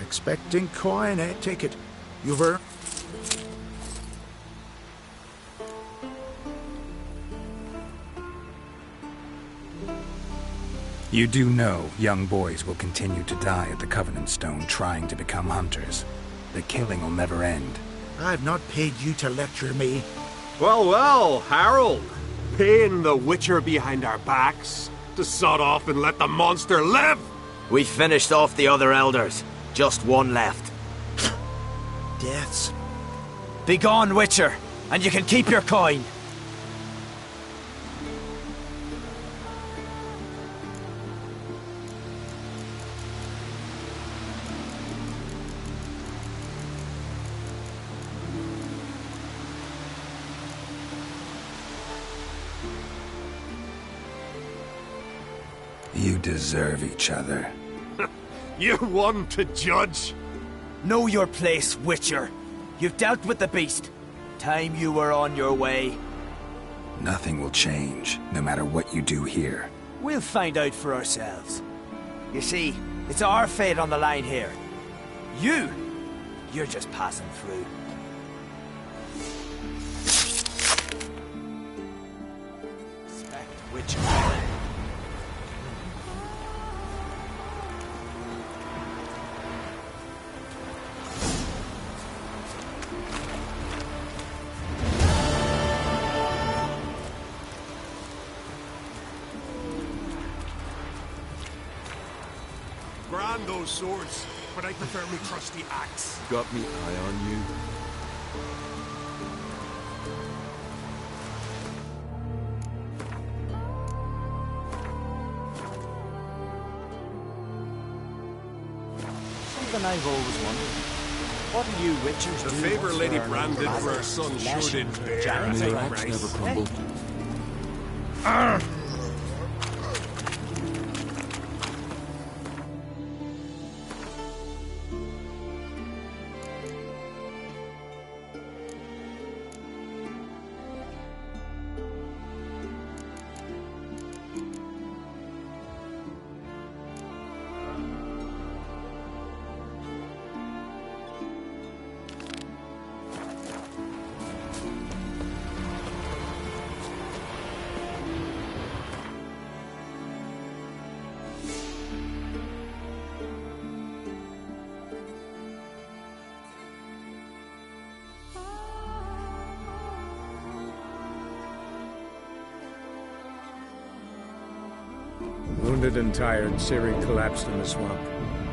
Expecting coin, eh? Take it. You've earned. You do know young boys will continue to die at the Covenant Stone trying to become hunters. The killing will never end. I've not paid you to lecture me. Well, well, Harold. Paying the Witcher behind our backs to sod off and let the monster live! We finished off the other elders. Just one left. Deaths. Begone, Witcher, and you can keep your coin. You deserve each other. You're one to judge. Know your place, Witcher. You've dealt with the beast. Time you were on your way. Nothing will change, no matter what you do here. We'll find out for ourselves. You see, it's our fate on the line here. You're just passing through. Respect, Witcher. Grand those swords, but I prefer me trusty axe. Got me eye on you. Something I've always wondered. What do you Witchers The do? favour Lady Bran did for her son sure did bear. May your axe never crumble. Wounded and tired, Ciri collapsed in the swamp.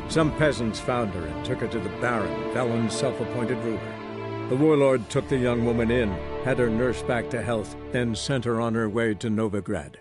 Some peasants found her and took her to the Baron, Velen's self-appointed ruler. The warlord took the young woman in, had her nursed back to health, then sent her on her way to Novigrad.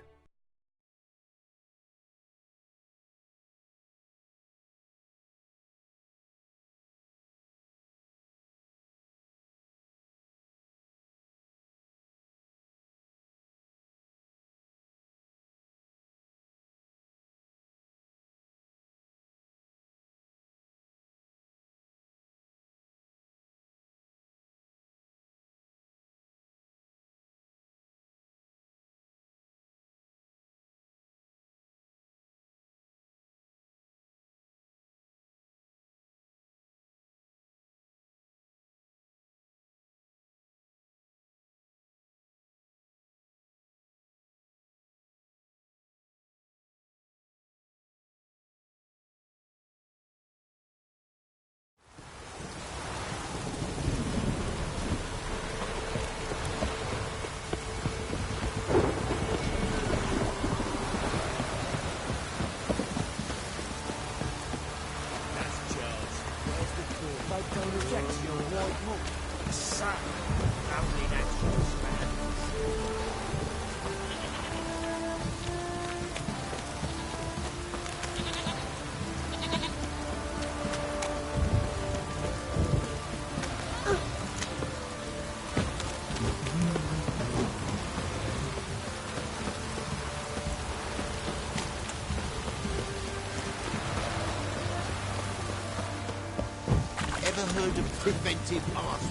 Ever heard of preventive arson?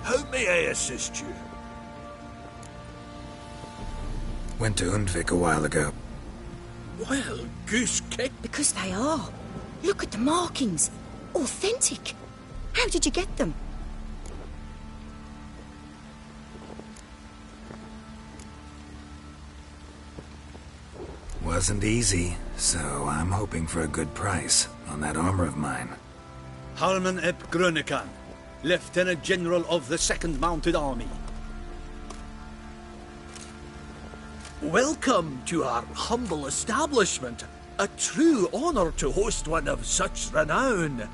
How may I assist you? Went to Undvik a while ago. Wild goose kick? Because they are. Look at the markings. Authentic. How did you get them? wasn't easy, so I'm hoping for a good price on that armor of mine. Halman ep Grönekan, Lieutenant General of the 2nd Mounted Army. Welcome to our humble establishment. A true honor to host one of such renown.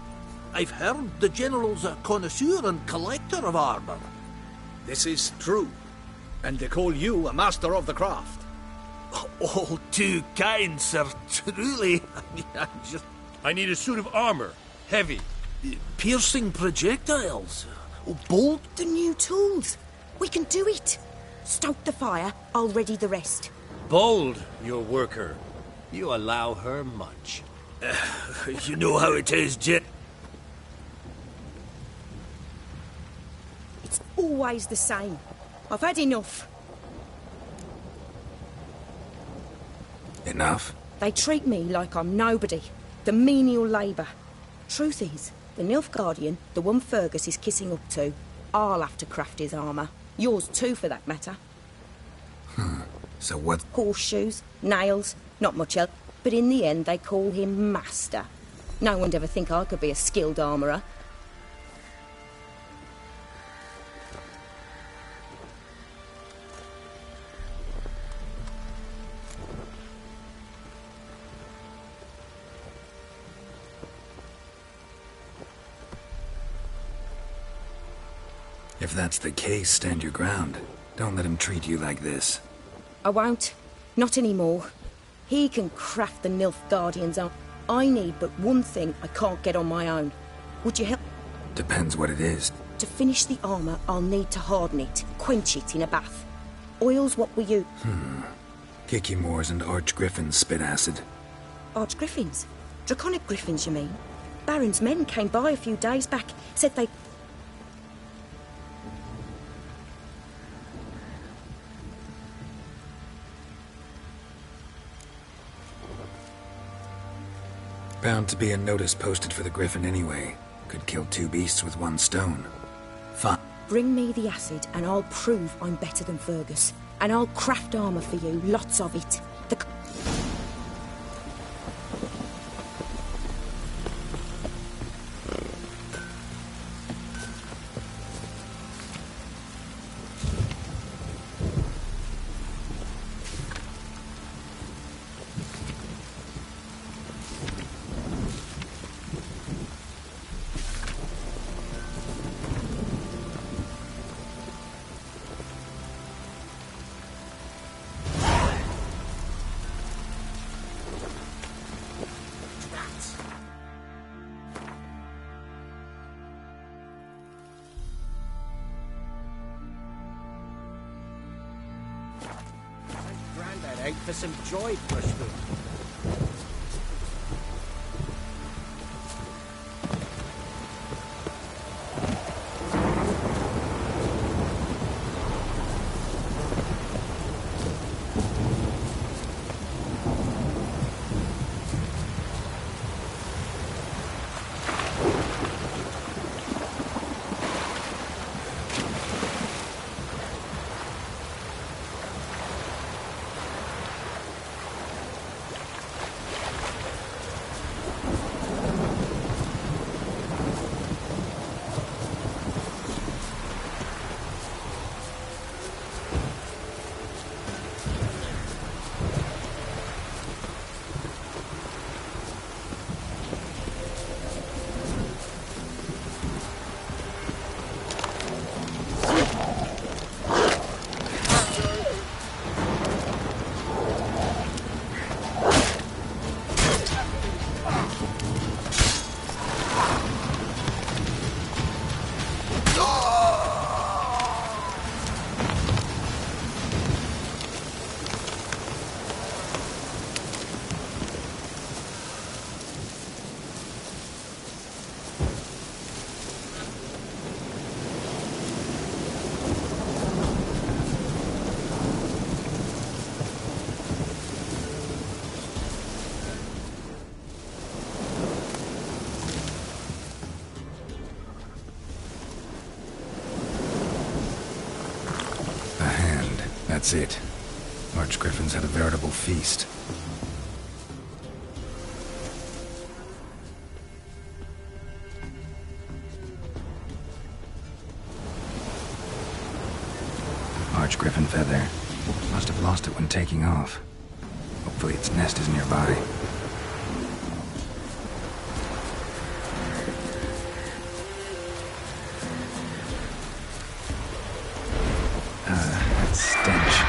I've heard the General's a connoisseur and collector of armor. This is true, and they call you a master of the craft. All too kind, sir, truly. I need a suit of armor. Heavy. Piercing projectiles. Bolt the new tools. We can do it. Stoke the fire, I'll ready the rest. Bold, your worker. You allow her much. You know how it is, Jet. It's always the same. I've had enough. Enough? They treat me like I'm nobody. The menial labour. Truth is, the Nilfgaardian, the one Fergus is kissing up to, I'll have to craft his armour. Yours too, for that matter. So what? Horseshoes, nails, not much else. But in the end, they call him Master. No one'd ever think I could be a skilled armourer. If that's the case, stand your ground. Don't let him treat you like this. I won't. Not anymore. He can craft the Nilfgaardian's armor. I need but one thing I can't get on my own. Would you help? Depends what it is. To finish the armour, I'll need to harden it, quench it in a bath. Oil's what we use. Kikimores and Archgriffins spit acid. Archgriffins? Draconic griffins, you mean? Baron's men came by a few days back, said they... Bound to be a notice posted for the Griffin anyway. Could kill two beasts with one stone. Fine. Bring me the acid and I'll prove I'm better than Fergus. And I'll craft armour for you, lots of it. Out for some joy, Bristol. That's it. Archgriffins had a veritable feast. lost it when taking off. Hopefully its nest is nearby. That stench.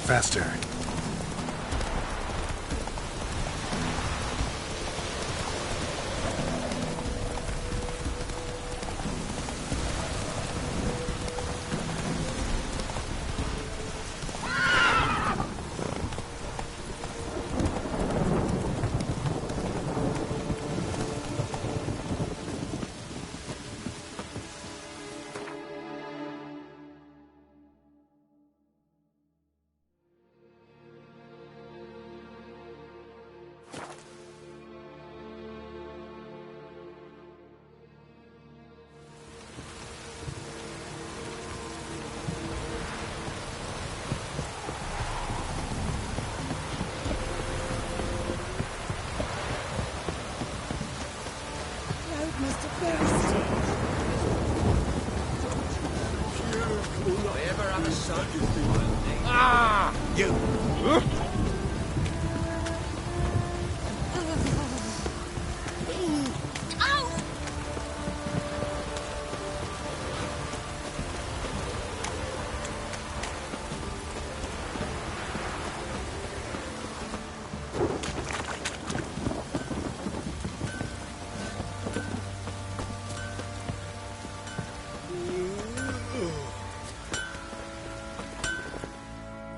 Faster. Ah! You!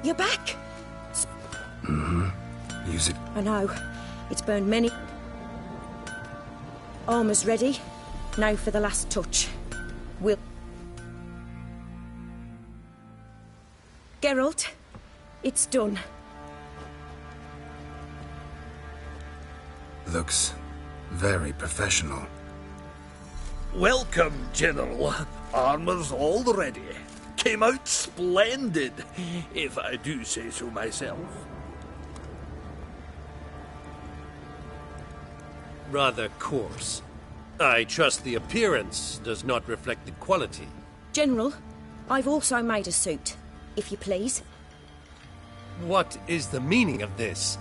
You're back! Mm-hmm. Use it. I know. It's burned many... Armor's ready. Now for the last touch. We'll... Geralt, it's done. Looks very professional. Welcome, General. Armor's all ready. Came out splendid, if I do say so myself. Rather coarse. I trust the appearance does not reflect the quality. General, I've also made a suit, if you please. What is the meaning of this?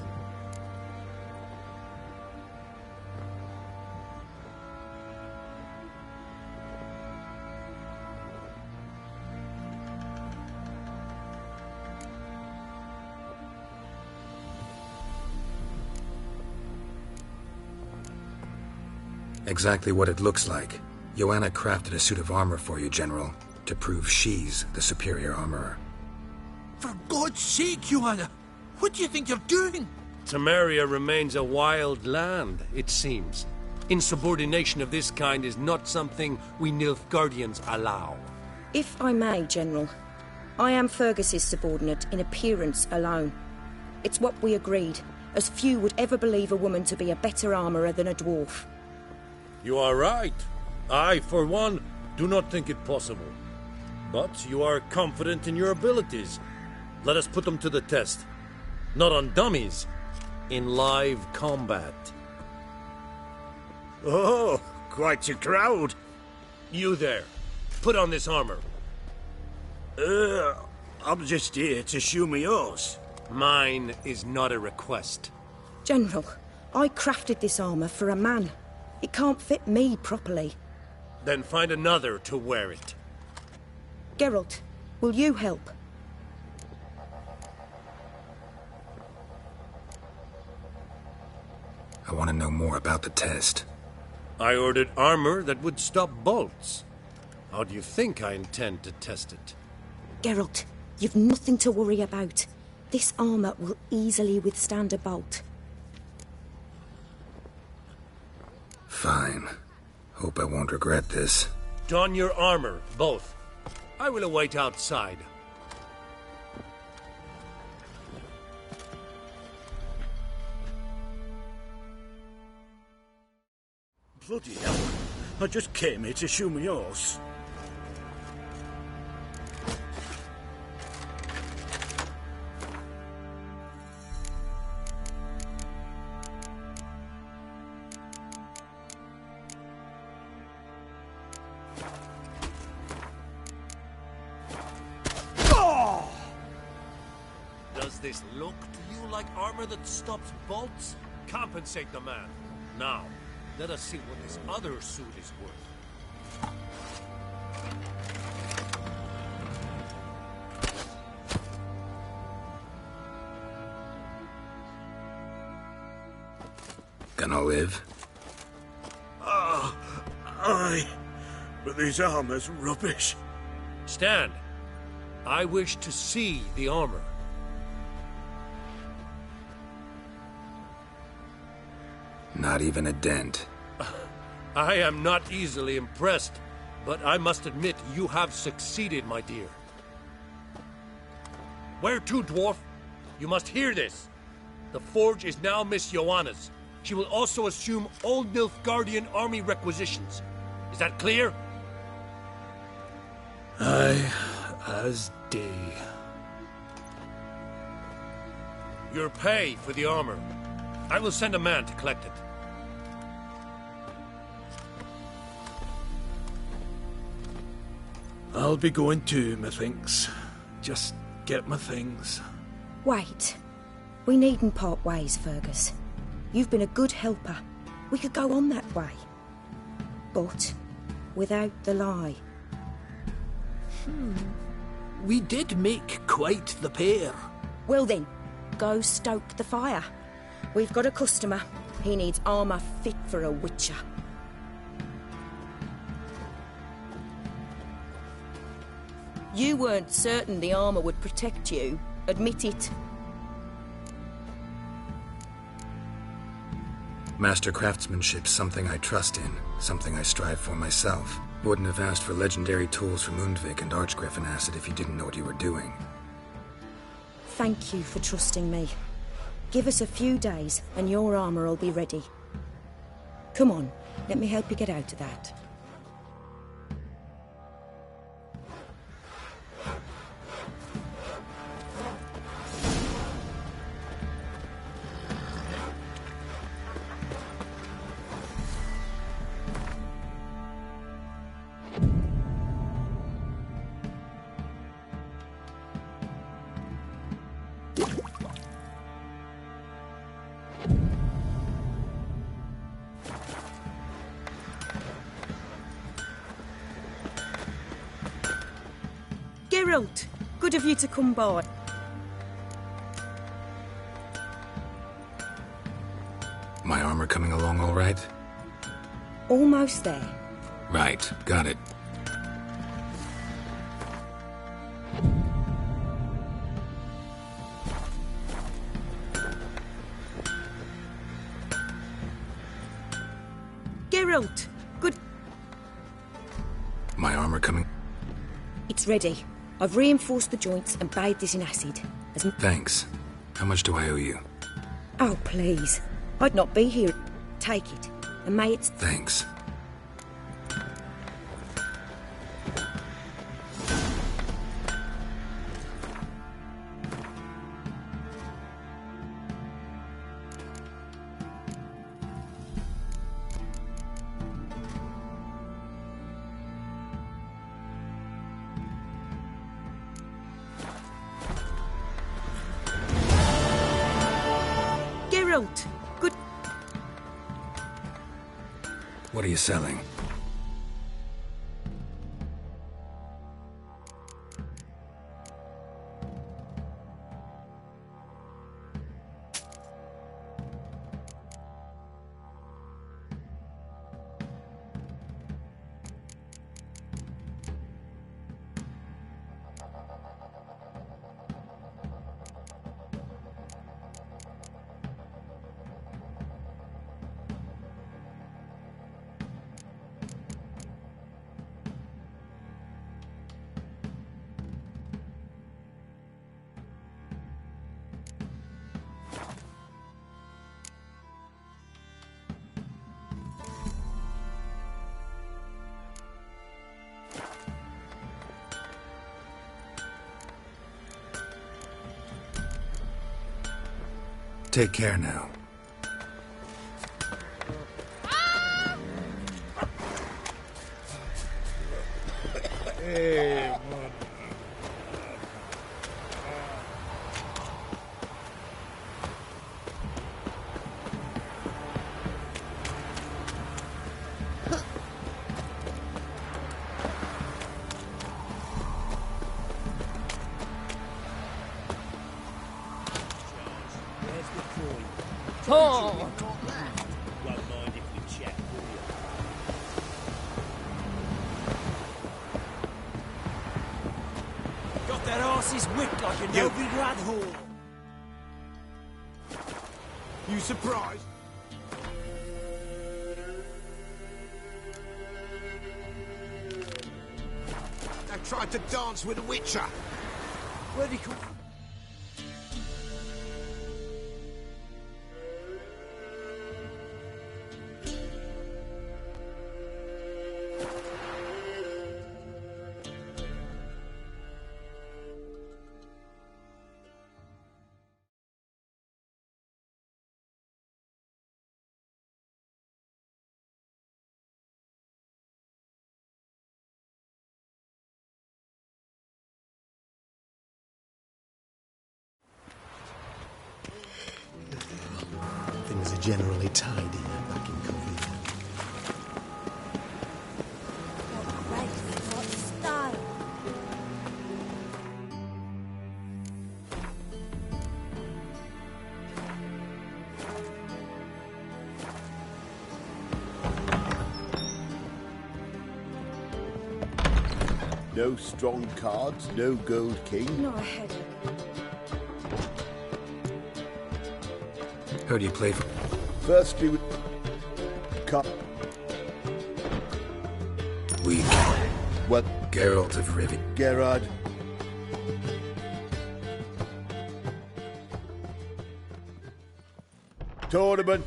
Exactly what it looks like. Joanna crafted a suit of armor for you, General, to prove she's the superior armorer. For God's sake, Joanna! What do you think you're doing? Temeria remains a wild land, it seems. Insubordination of this kind is not something we Nilfgaardians allow. If I may, General, I am Fergus's subordinate in appearance alone. It's what we agreed, as few would ever believe a woman to be a better armourer than a dwarf. You are right. I, for one, do not think it possible. But you are confident in your abilities. Let us put them to the test. Not on dummies, in live combat. Oh, quite a crowd. You there. Put on this armor. I'm just here to show me yours. Mine is not a request. General, I crafted this armor for a man. It can't fit me properly. Then find another to wear it. Geralt, will you help? I want to know more about the test. I ordered armor that would stop bolts. How do you think I intend to test it? Geralt, you've nothing to worry about. This armor will easily withstand a bolt. Fine. Hope I won't regret this. Don your armor, both. I will await outside. Bloody hell. I just came here to show me yours. Does this look to you like armor that stops bolts? Compensate the man. Now, let us see what this other suit is worth. Gonna live? Aye. But this armor's rubbish. Stand. I wish to see the armor. Not even a dent. I am not easily impressed, but I must admit you have succeeded, my dear. Where to, dwarf? You must hear this. The forge is now Miss Joanna's. She will also assume all Nilfgaardian army requisitions. Is that clear? Aye, as day. Your pay for the armor. I will send a man to collect it. I'll be going too, methinks. Just get my things. Wait. We needn't part ways, Fergus. You've been a good helper. We could go on that way. But without the lie. We did make quite the pair. Well then, go stoke the fire. We've got a customer. He needs armor fit for a witcher. You weren't certain the armor would protect you. Admit it. Master craftsmanship's something I trust in, something I strive for myself. Wouldn't have asked for legendary tools from Undvik and Archgriffin Acid if you didn't know what you were doing. Thank you for trusting me. Give us a few days and your armor will be ready. Come on, let me help you get out of that. Geralt, good of you to come by. My armor coming along all right? Almost there. Right, got it. Geralt, good. My armor coming... It's ready. I've reinforced the joints and bathed it in acid. Thanks. How much do I owe you? Oh, please. I'd not be here. Take it. And may it's... Thanks. out. Good. What are you selling? Take care now. Hey, man. Oh! Won't mind if we check, will you? Got that horse's whipped like a no-big rat hole. You surprised? I tried to dance with a witcher. Where'd he come from? Things are generally tidy back in Covina. What style? No strong cards, no gold king. Not a headache. Who do you play for? Firstly, with cup. Weak. What? Geralt of Rivia. Gerard. Tournament.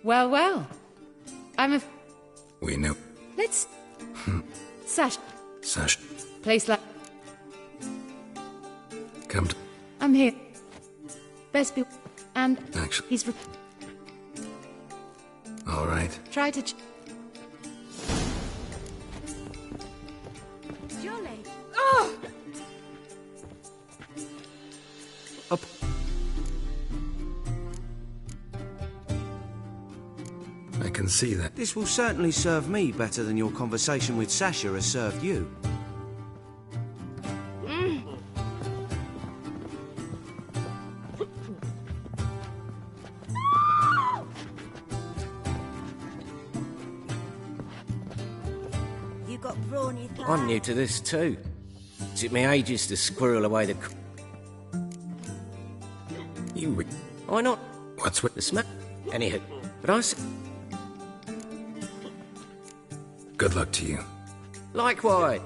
Well, well. I'm a... We know. Let's... Sash. Sash. Place like... Come to... I'm here. Best be... And... Actually... He's... All right. Try to... Jolly. Oh! Up. I can see that. This will certainly serve me better than your conversation with Sasha has served you. You got brawny thighs. I'm new to this too. Took me ages to squirrel away the... You... Why not? What's with the smack? Anyhow, but I said... Good luck to you. Likewise.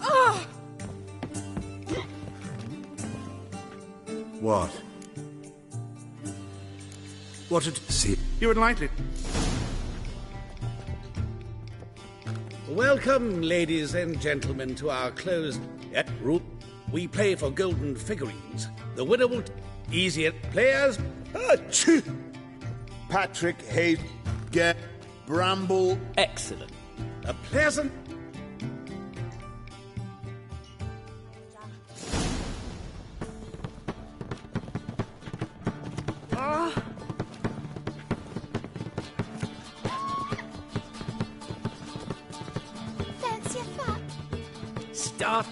Oh! What? What did... See... You unlikely. Welcome, ladies and gentlemen, to our closed room. We play for golden figurines. The winner will... Easier players... Patrick Hayes... Bramble... Excellent. A pleasant... Fancy a fat? Stop!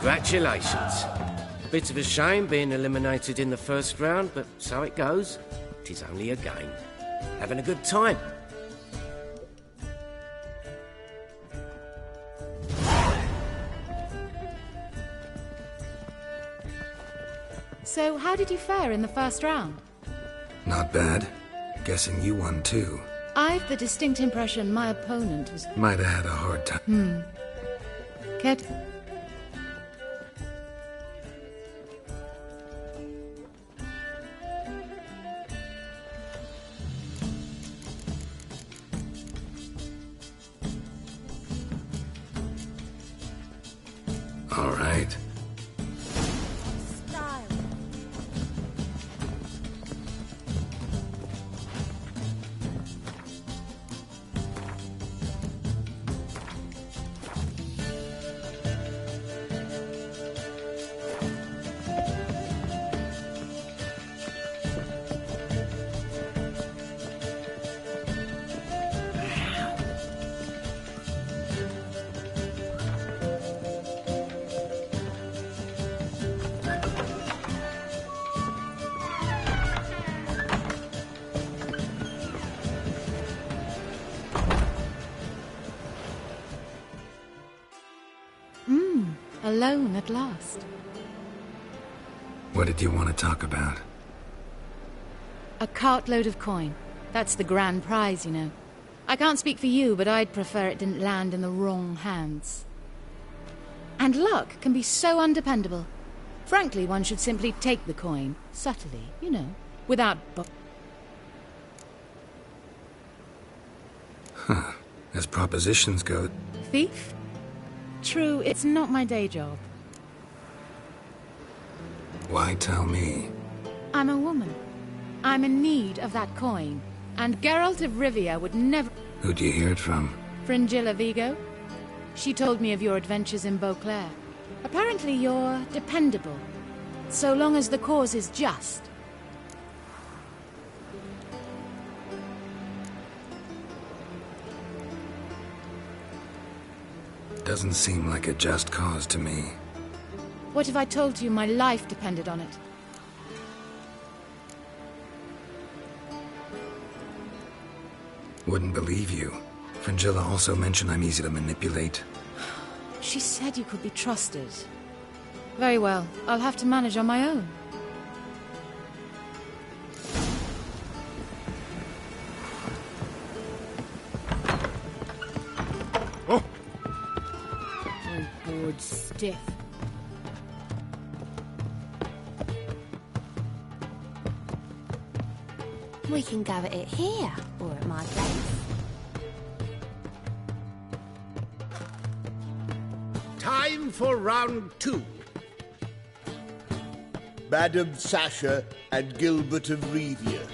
Congratulations. Bit of a shame being eliminated in the first round, but so it goes. 'Tis only a game. Having a good time. So, how did you fare in the first round? Not bad. Guessing you won too. I've the distinct impression my opponent was... Might have had a hard time. Ked? All right. Alone at last. What did you want to talk about? A cartload of coin. That's the grand prize, you know. I can't speak for you, but I'd prefer it didn't land in the wrong hands. And luck can be so undependable. Frankly, one should simply take the coin, subtly, you know, without... Huh. As propositions go... Thief? True, it's not my day job. Why tell me? I'm a woman. I'm in need of that coin. And Geralt of Rivia would never... Who'd you hear it from? Fringilla Vigo. She told me of your adventures in Beauclair. Apparently you're dependable. So long as the cause is just. Doesn't seem like a just cause to me. What if I told you my life depended on it? Wouldn't believe you. Fringilla also mentioned I'm easy to manipulate. She said you could be trusted. Very well. I'll have to manage on my own. Oh! I'm bored stiff. We can go at it here, or at my place. Time for round 2. Madam Sasha and Gilbert of Rivia.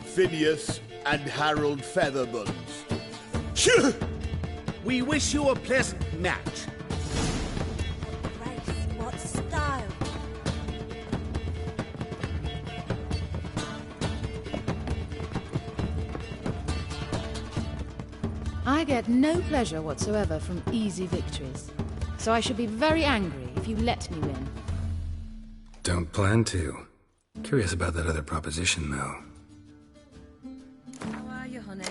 Phineas and Harold Featherbones. We wish you a pleasant match. Grace, what style? I get no pleasure whatsoever from easy victories. So I should be very angry if you let me win. Don't plan to. Curious about that other proposition, though. How are you, honey?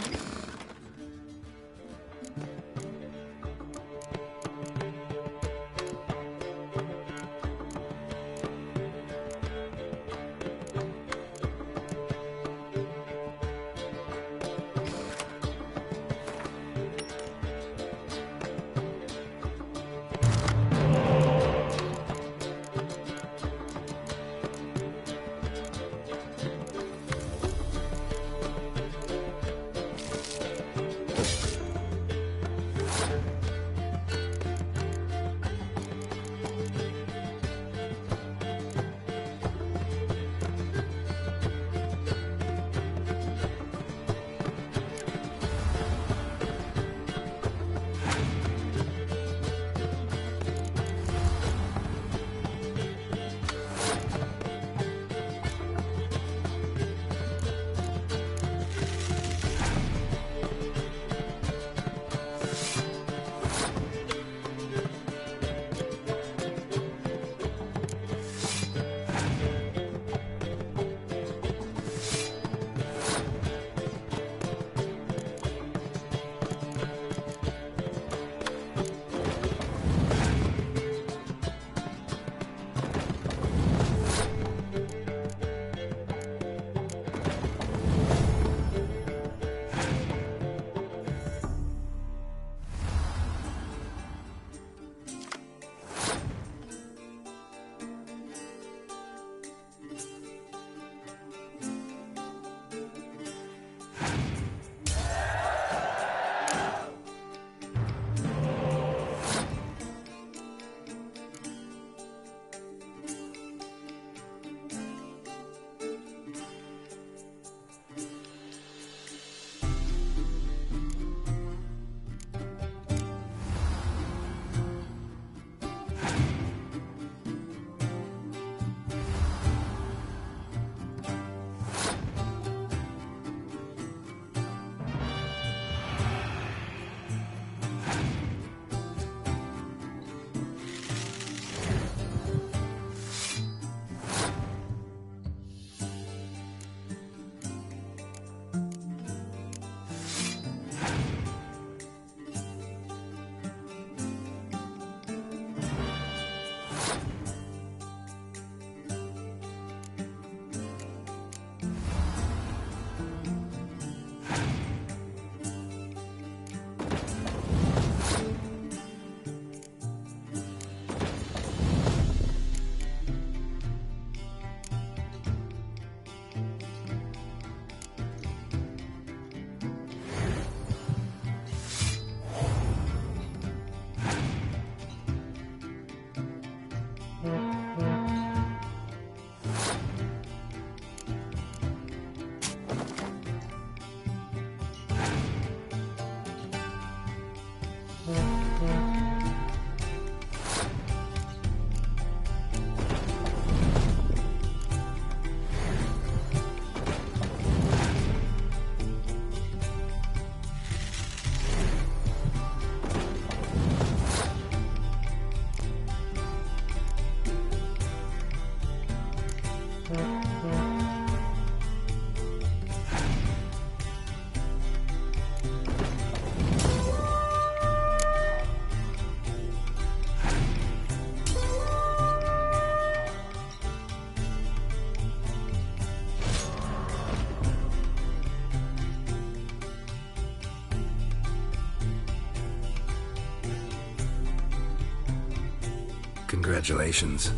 Congratulations.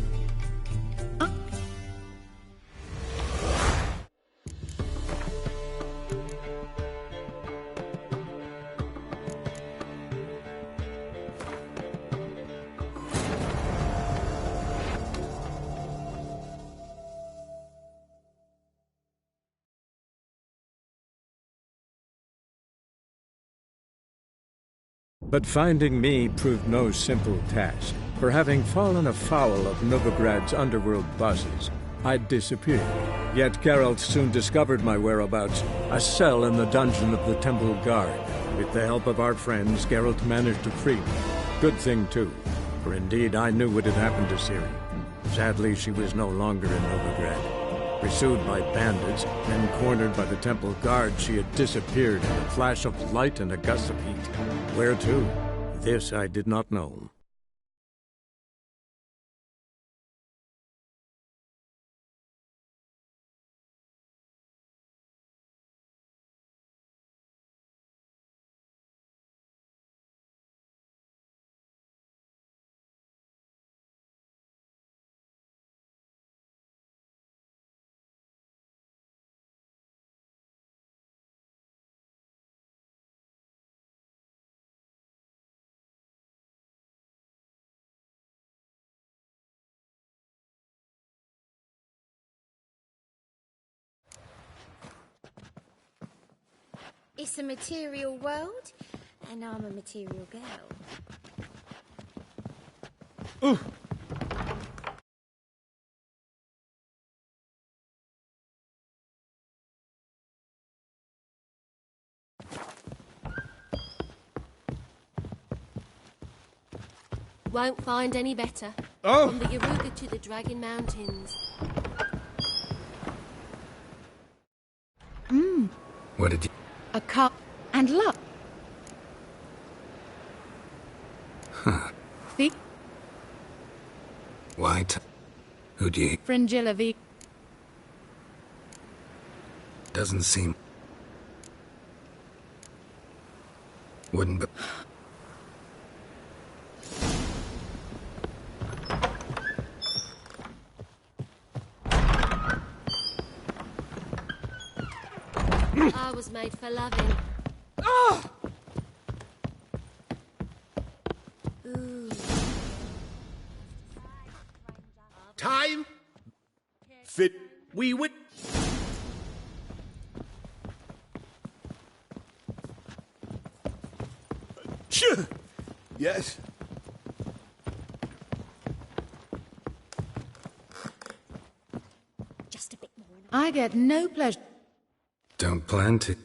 But finding me proved no simple task. For having fallen afoul of Novigrad's underworld bosses, I'd disappeared. Yet Geralt soon discovered my whereabouts, a cell in the dungeon of the Temple Guard. With the help of our friends, Geralt managed to free me. Good thing, too, for indeed I knew what had happened to Ciri. Sadly, she was no longer in Novigrad. Pursued by bandits, then cornered by the Temple Guard, she had disappeared in a flash of light and a gust of heat. Where to? This I did not know. It's a material world, and I'm a material girl. Ooh. Won't find any better. Oh. From the Yaruga to the Dragon Mountains. What did you... A cup and luck. Huh. The White? Who do you... Fringilla V. Doesn't seem... Wouldn't be... I was made for loving. Ooh. Time? Fit we wit. Yes. Just a bit more. I get no pleasure. Don't plan to...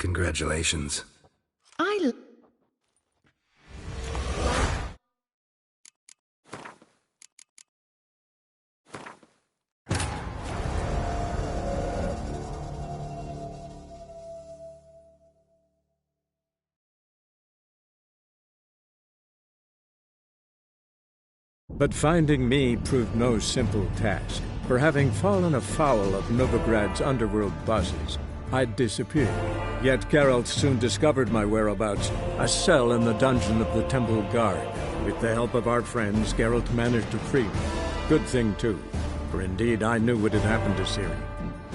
Congratulations. But finding me proved no simple task. For having fallen afoul of Novigrad's underworld bosses, I'd disappeared. Yet Geralt soon discovered my whereabouts, a cell in the dungeon of the Temple Guard. With the help of our friends, Geralt managed to free me. Good thing, too, for indeed I knew what had happened to Ciri.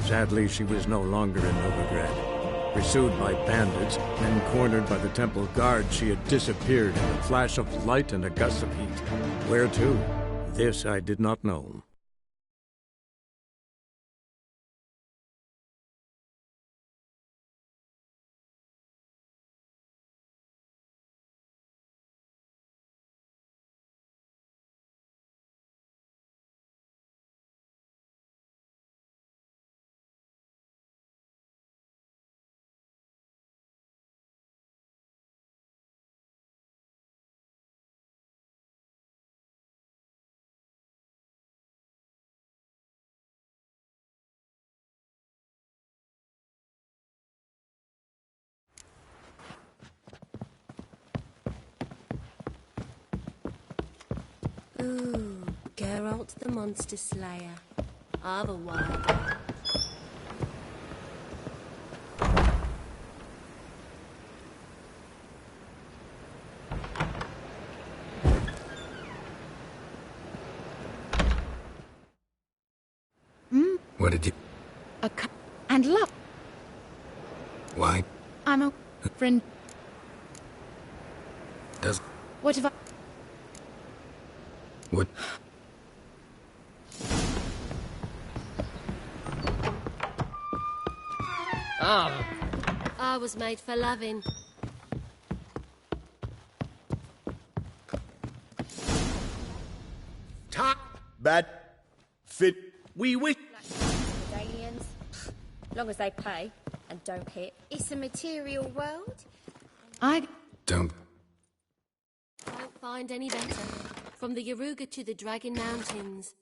Sadly, she was no longer in Novigrad. Pursued by bandits, then cornered by the Temple Guard, she had disappeared in a flash of light and a gust of heat. Where to? This I did not know. Ooh, Geralt the Monster Slayer. I've a wild. What did you... And love. Why? I'm a friend. Does... What have I... What? Oh. I was made for loving. Top. Bad. Fit. We wish. Aliens, long as they pay and don't hit. It's a material world. Don't find any better. From the Yaruga to the Dragon Mountains.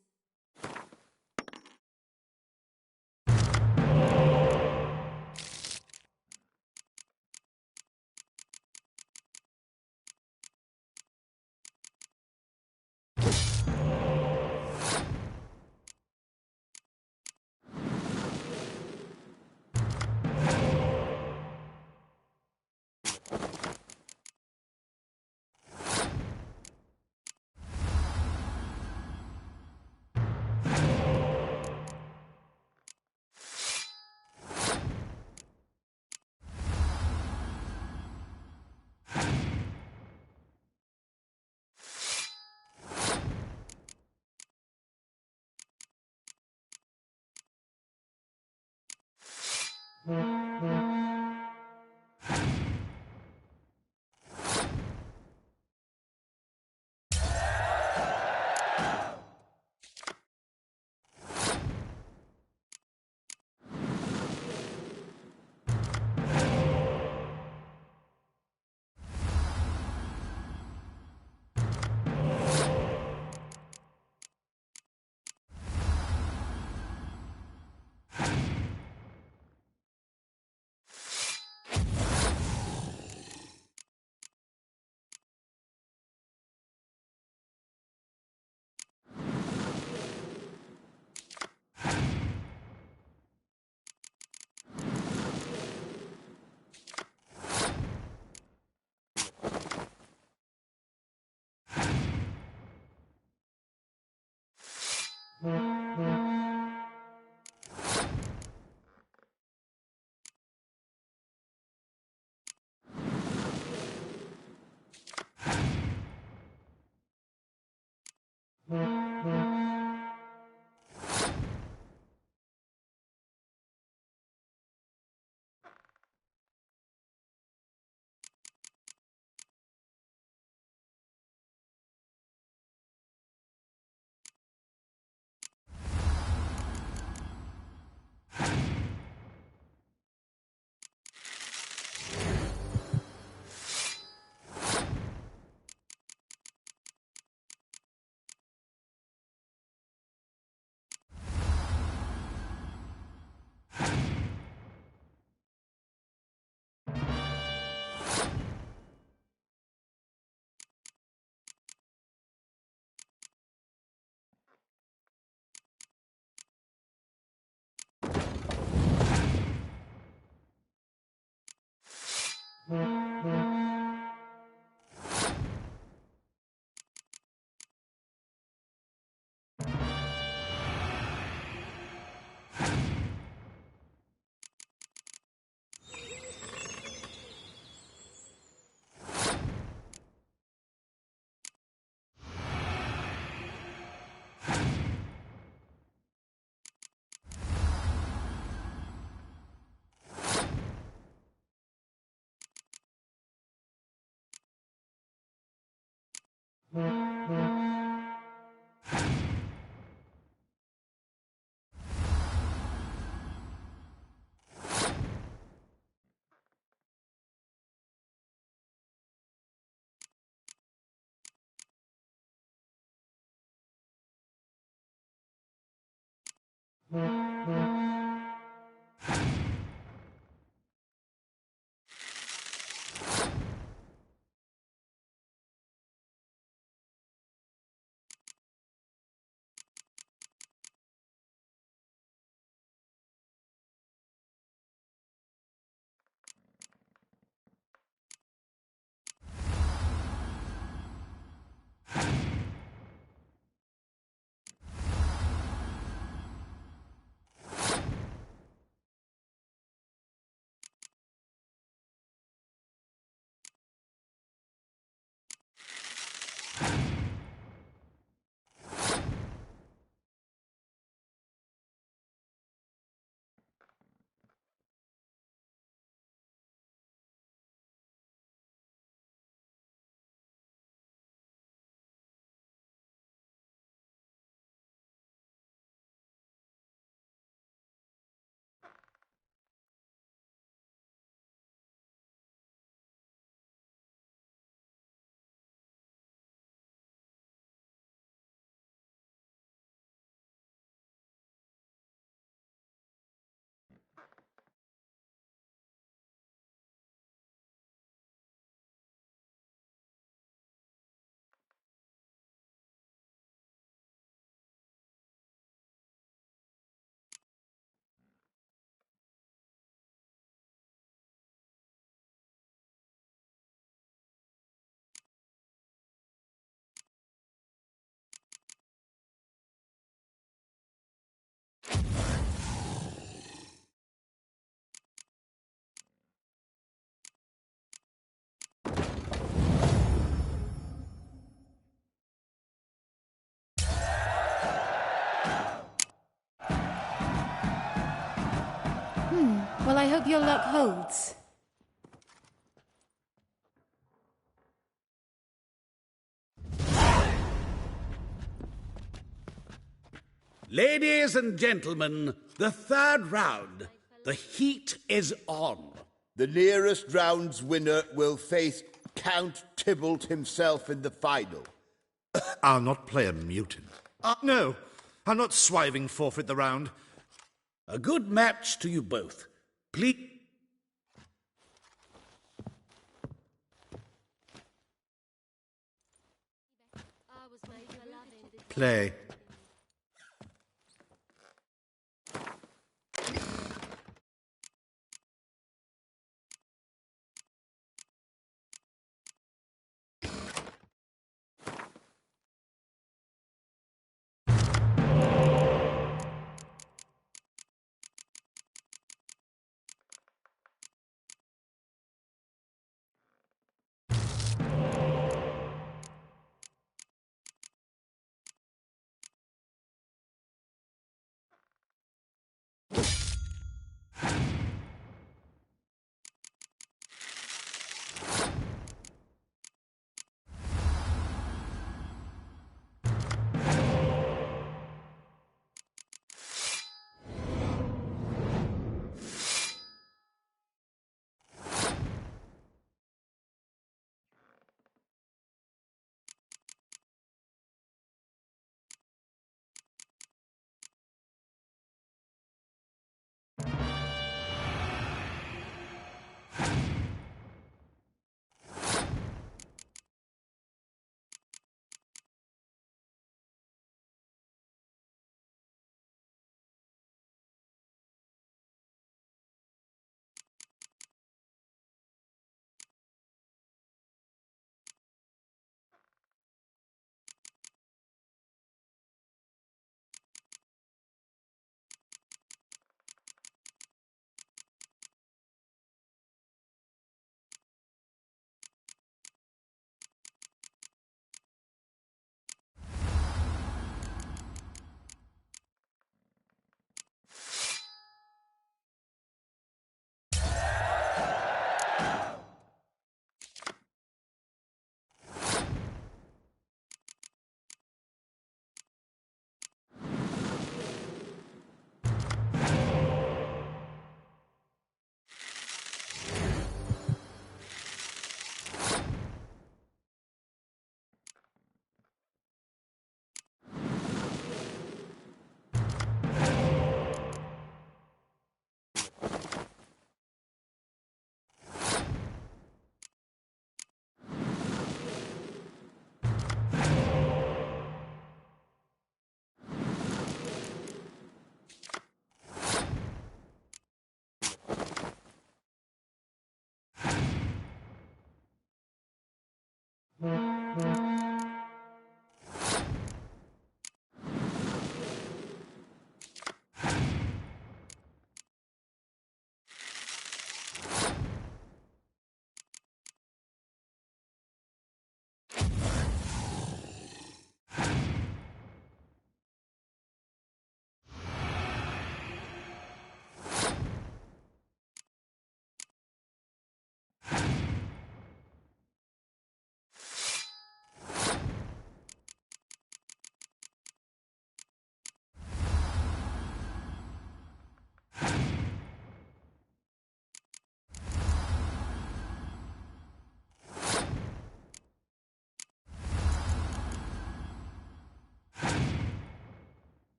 Well, I hope your luck holds. Ladies and gentlemen, the third round. The heat is on. The nearest round's winner will face Count Tybalt himself in the final. I'll not play a mutant. No, I'll not swiving forfeit the round. A good match to you both. Please. Play.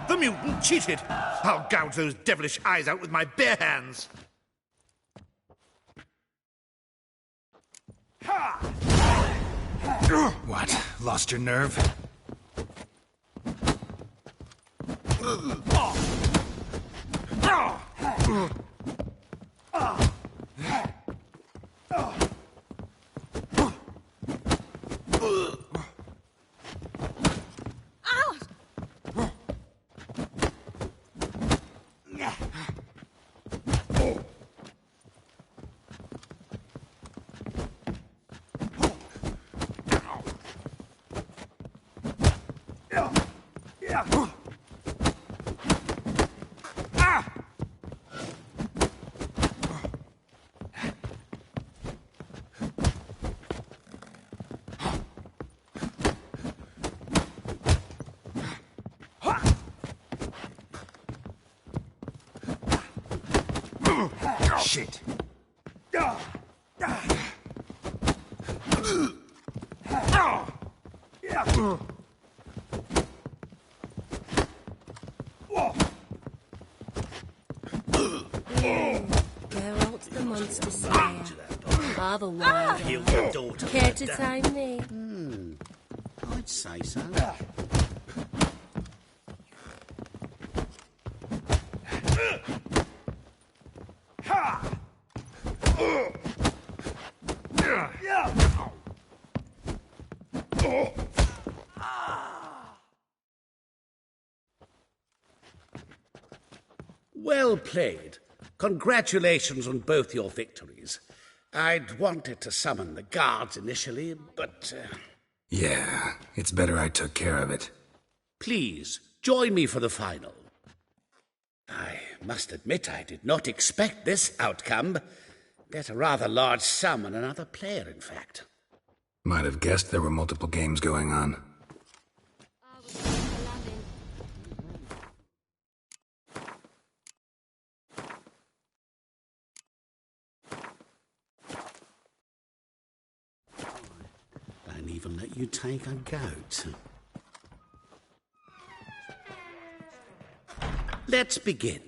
The mutant cheated! I'll gouge those devilish eyes out with my bare hands! What? Lost your nerve? Shit. Where ought the monster slayer? Father Wilder. Heal your daughter. Care to tame me? I'd say so. Well played. Congratulations on both your victories. I'd wanted to summon the guards initially, but... Yeah, it's better I took care of it. Please, join me for the final. I must admit I did not expect this outcome. Bet a rather large sum on another player, in fact. Might have guessed there were multiple games going on. Don't even let you take a goat. Let's begin.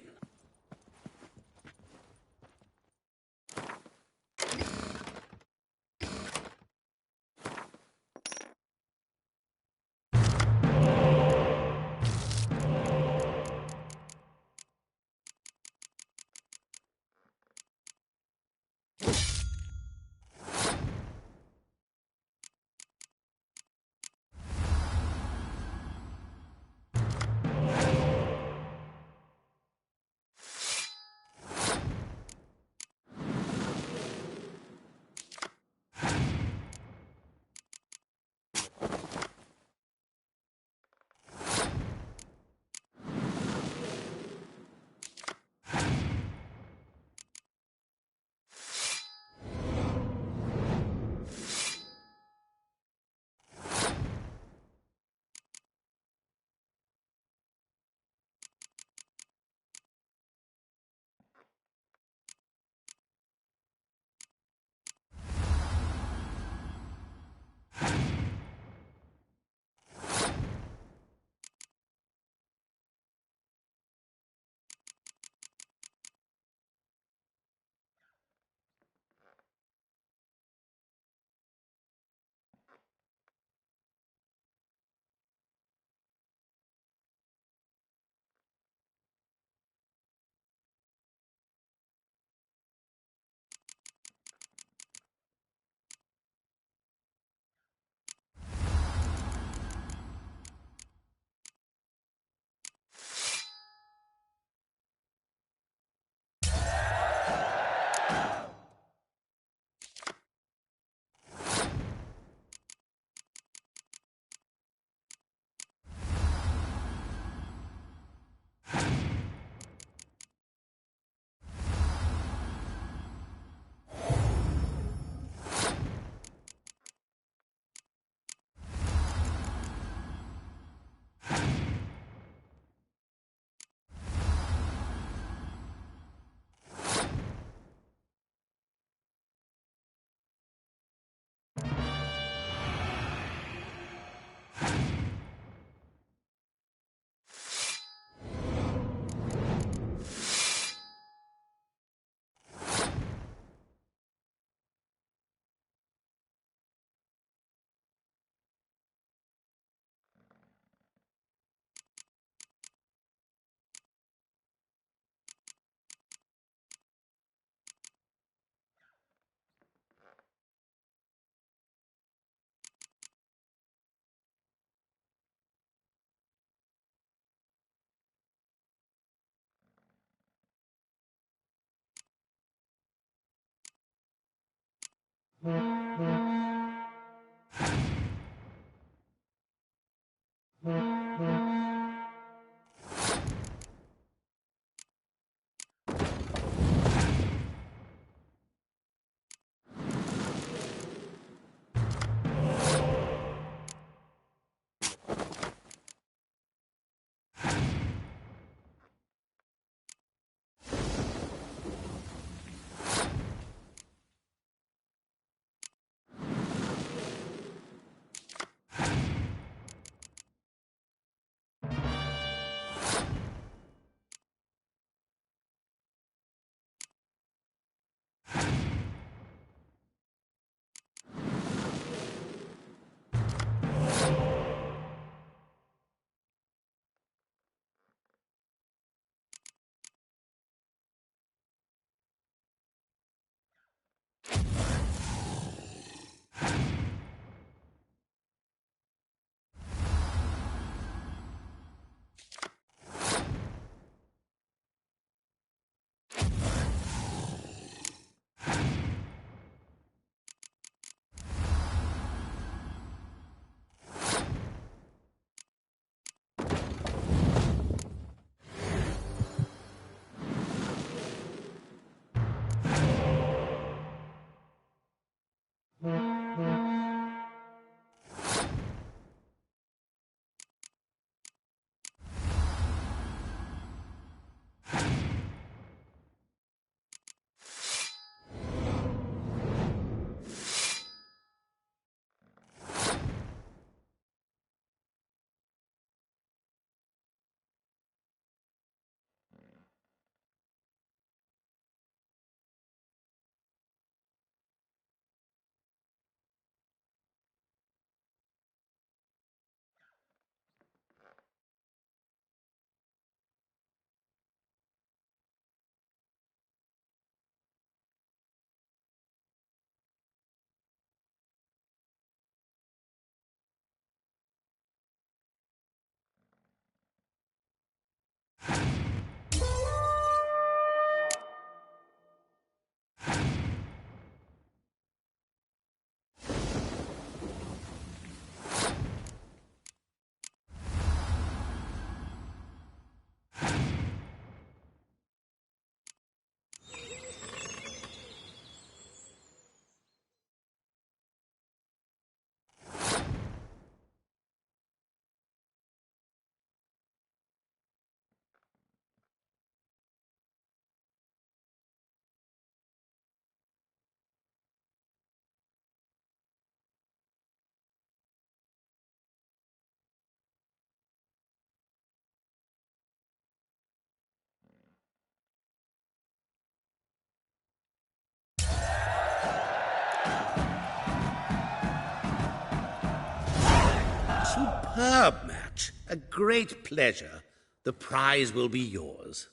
superb match. A great pleasure. The prize will be yours.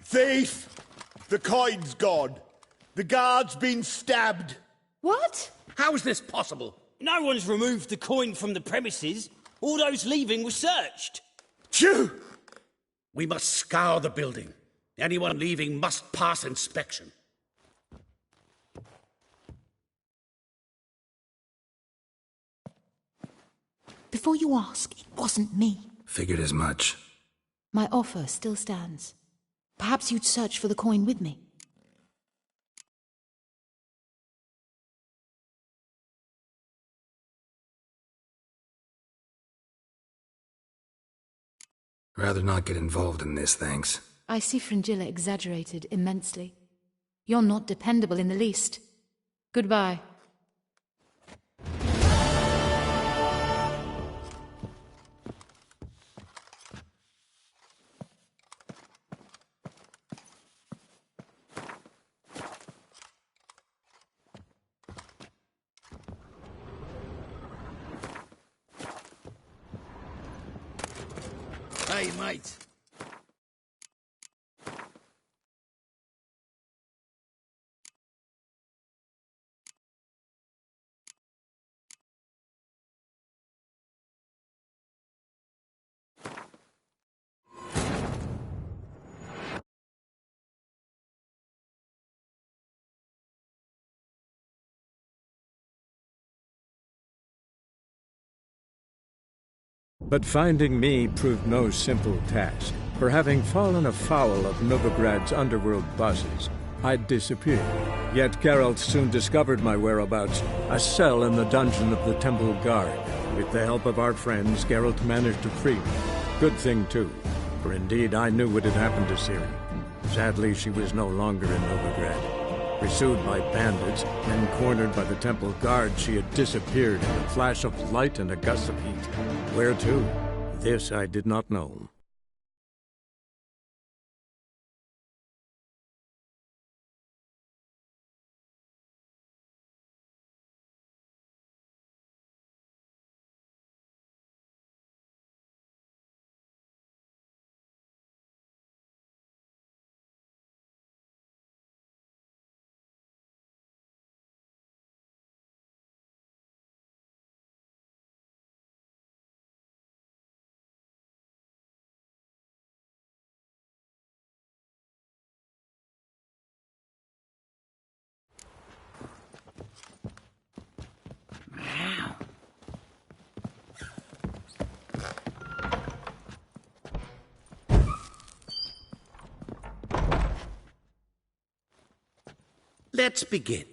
Thief! The coin's gone. The guard's been stabbed. What? How is this possible? No one's removed the coin from the premises. All those leaving were searched. Phew! We must scour the building. Anyone leaving must pass inspection. Before you ask, it wasn't me. Figured as much. My offer still stands. Perhaps you'd search for the coin with me. Rather not get involved in this, thanks. I see Fringilla exaggerated immensely. You're not dependable in the least. Goodbye. Hey, mate. But finding me proved no simple task, for having fallen afoul of Novigrad's underworld bosses, I'd disappeared. Yet Geralt soon discovered my whereabouts, a cell in the dungeon of the Temple Guard. With the help of our friends, Geralt managed to free me. Good thing, too, for indeed I knew what had happened to Ciri. Sadly, she was no longer in Novigrad. Pursued by bandits, then cornered by the Temple Guard, she had disappeared in a flash of light and a gust of heat. Where to? This I did not know. Let's begin.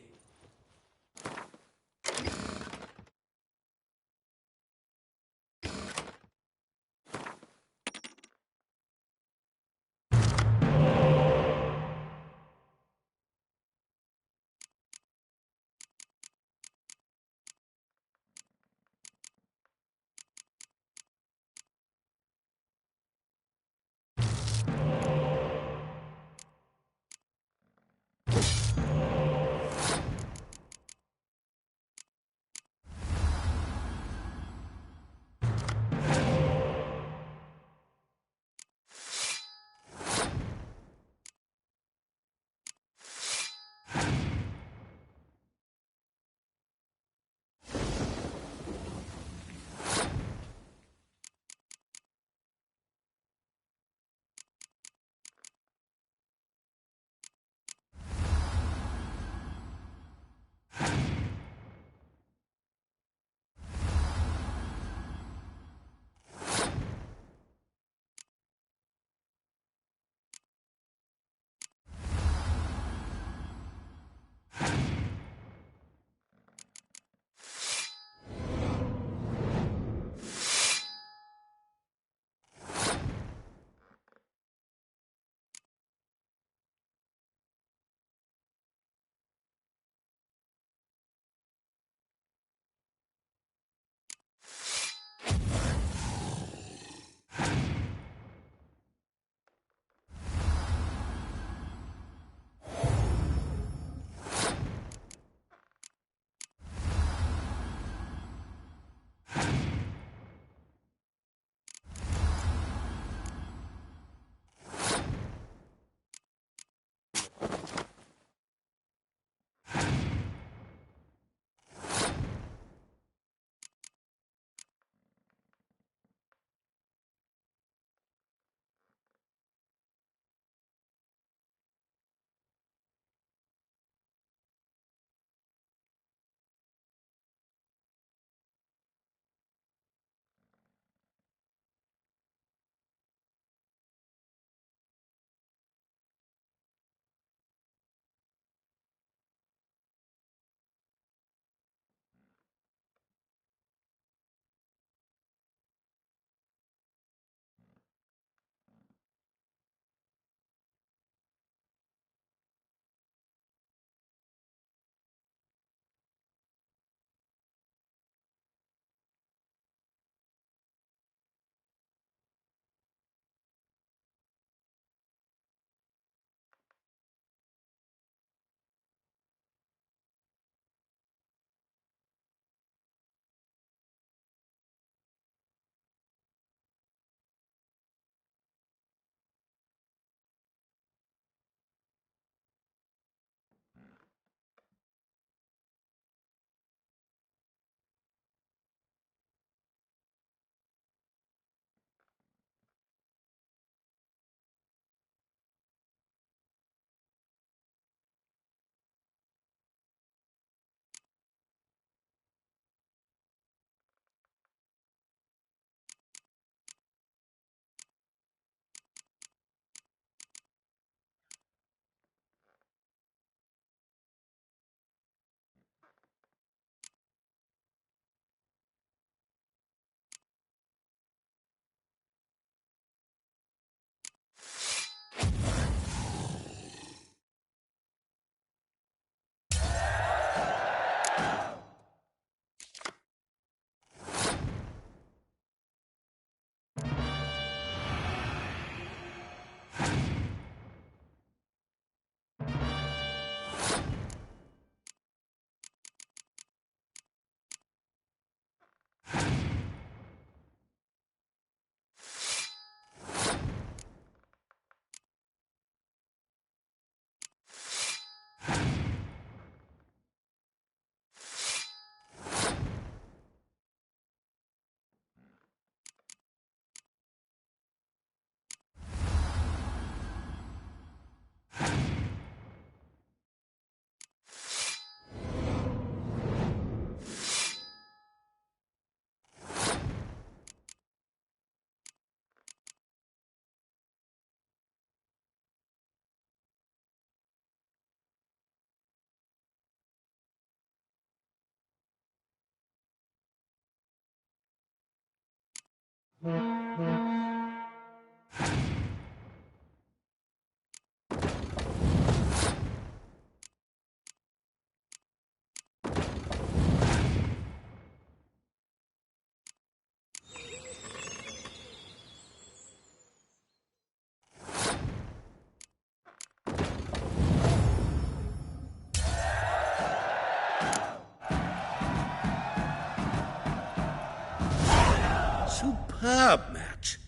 Superb match.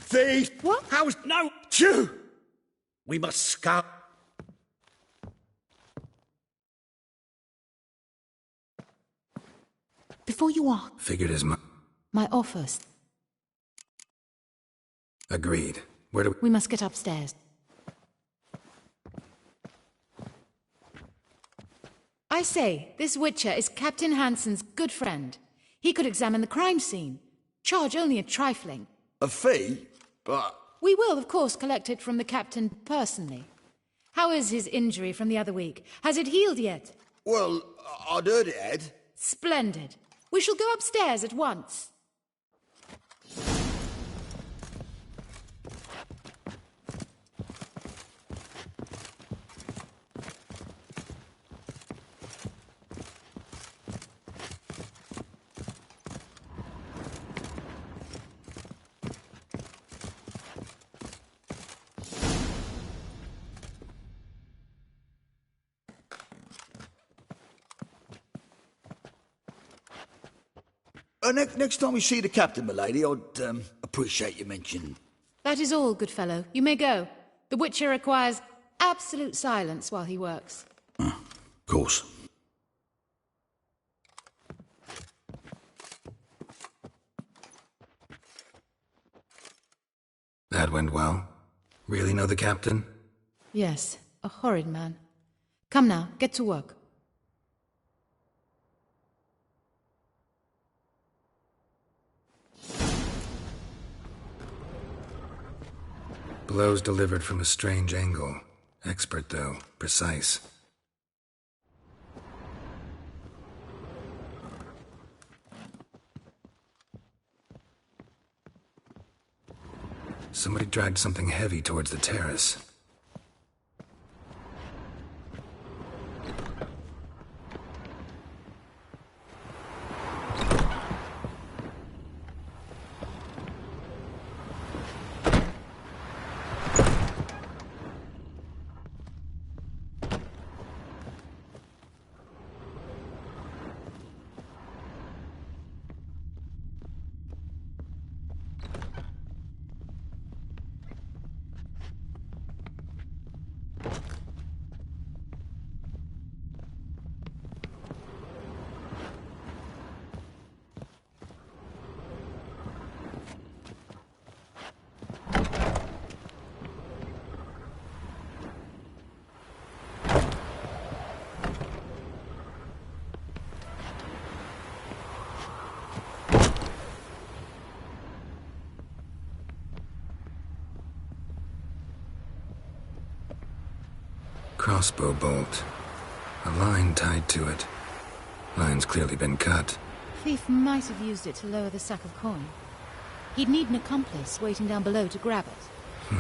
They... What? How's... No! Chew! We must scout... Before you walk, Figured as much. my offers. Agreed. Where do We must get upstairs. I say, this Witcher is Captain Hansen's good friend. He could examine the crime scene. Charge only a trifling. A fee? But... We will, of course, collect it from the captain personally. How is his injury from the other week? Has it healed yet? Well, I'd heard it had. Splendid. We shall go upstairs at once. Next time we see the captain, m'lady, I'd appreciate you mentioning. That is all, good fellow. You may go. The Witcher requires absolute silence while he works. Of course. That went well. Really know the captain? Yes, a horrid man. Come now, get to work. Blows delivered from a strange angle. Expert, though. Precise. Somebody dragged something heavy towards the terrace. Crossbow bolt. A line tied to it. Line's clearly been cut. Thief might have used it to lower the sack of coin. He'd need an accomplice waiting down below to grab it.